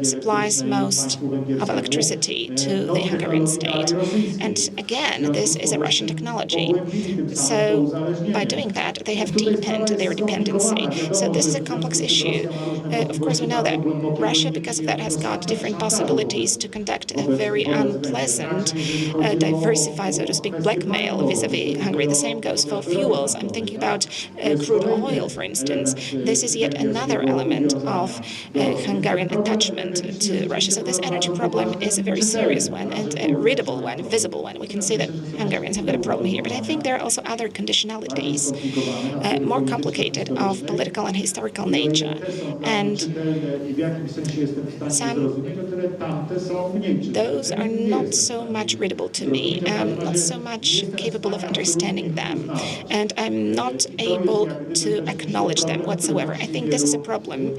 supplies most of electricity to the Hungarian state. And again, this is a Russian technology. So by doing that, they have deepened their dependency. So this is a complex issue. Of course, we know that Russia, because of that, has got different possibilities to conduct a very unpleasant, diversified, so to speak, blackmail vis-à-vis Hungary. The same goes for fuels. I'm thinking about crude oil, for instance. This is yet another element of Hungarian attachment to Russia. So this energy problem is a very serious one and a readable one, visible one. We can see that Hungarians have got a problem here. But I think there are also other conditionalities, more complicated, of political and historical nature. And those are not so much readable to me. I'm not so much capable of understanding them. And I'm not able to acknowledge them whatsoever. I think this is a problem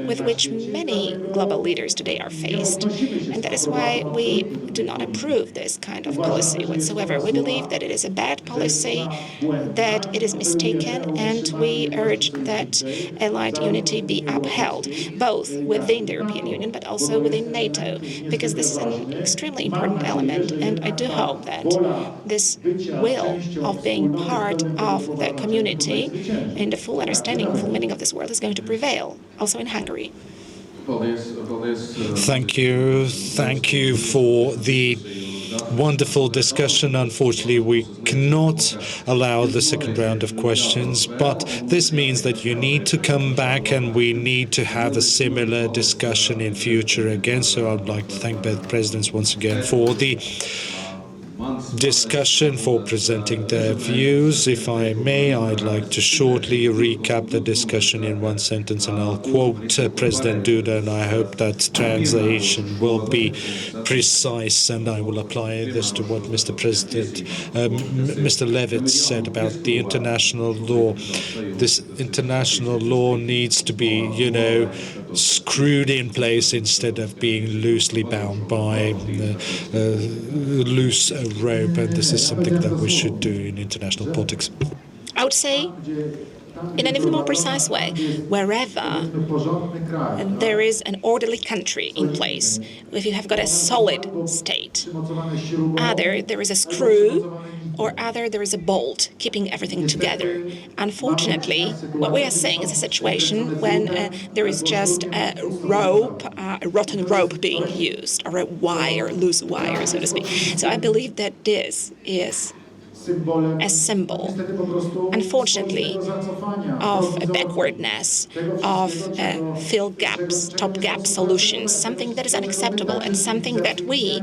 with which many global leaders today are faced. And that is why we do not approve this kind of policy whatsoever. We believe that it is a bad policy, that it is mistaken, and we urge that allied unity be upheld, both within the European Union but also within NATO, because this is an extremely important element. And I do hope that this will of being part of the community in the full understanding, full meaning of this word is going to prevail, also in Hungary. Thank you. Thank you for the wonderful discussion. Unfortunately, we cannot allow the second round of questions, but this means that you need to come back and we need to have a similar discussion in future again. So I'd like to thank both presidents once again for the discussion, for presenting their views. If I may, I'd like to shortly recap the discussion in one sentence, and I'll quote President Duda, and I hope that translation will be precise, and I will apply this to what Mr. Levits said about the international law. This international law needs to be, screwed in place instead of being loosely bound by loose rope, and this is something that we should do in international politics. I would say, in an even more precise way, wherever there is an orderly country in place, if you have got a solid state, either there is a screw or either there is a bolt keeping everything together. Unfortunately, what we are seeing is a situation when there is just a rope, a rotten rope being used, or a wire, loose wire, so to speak. So I believe that this is a symbol, unfortunately, of a backwardness, of fill gaps, top gap solutions, something that is unacceptable and something that we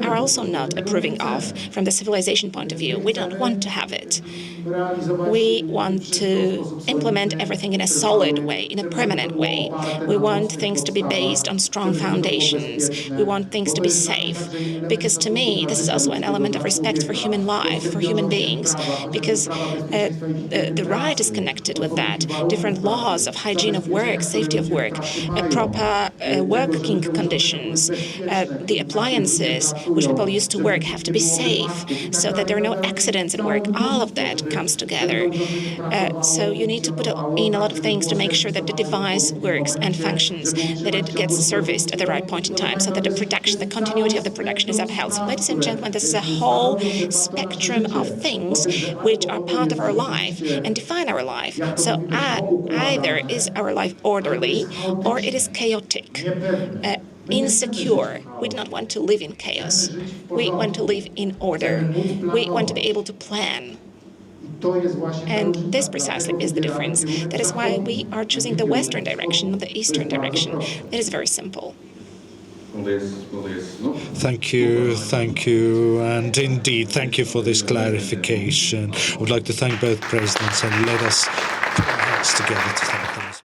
are also not approving of from the civilization point of view. We don't want to have it. We want to implement everything in a solid way, in a permanent way. We want things to be based on strong foundations. We want things to be safe. Because to me, this is also an element of respect for human life, for human beings, because the right is connected with that. Different laws of hygiene of work, safety of work, proper working conditions, the appliances which people use to work have to be safe so that there are no accidents at work. All of that comes together. So you need to put in a lot of things to make sure that the device works and functions, that it gets serviced at the right point in time, so that the continuity of the production is upheld. So, ladies and gentlemen, this is a whole spectrum of things which are part of our life and define our life. So either is our life orderly or it is chaotic, insecure. We do not want to live in chaos. We want to live in order. We want to be able to plan. And this precisely is the difference. That is why we are choosing the western direction, not the eastern direction. It is very simple. Thank you, and indeed, thank you for this clarification. I would like to thank both presidents, and let us put our heads together to thank them.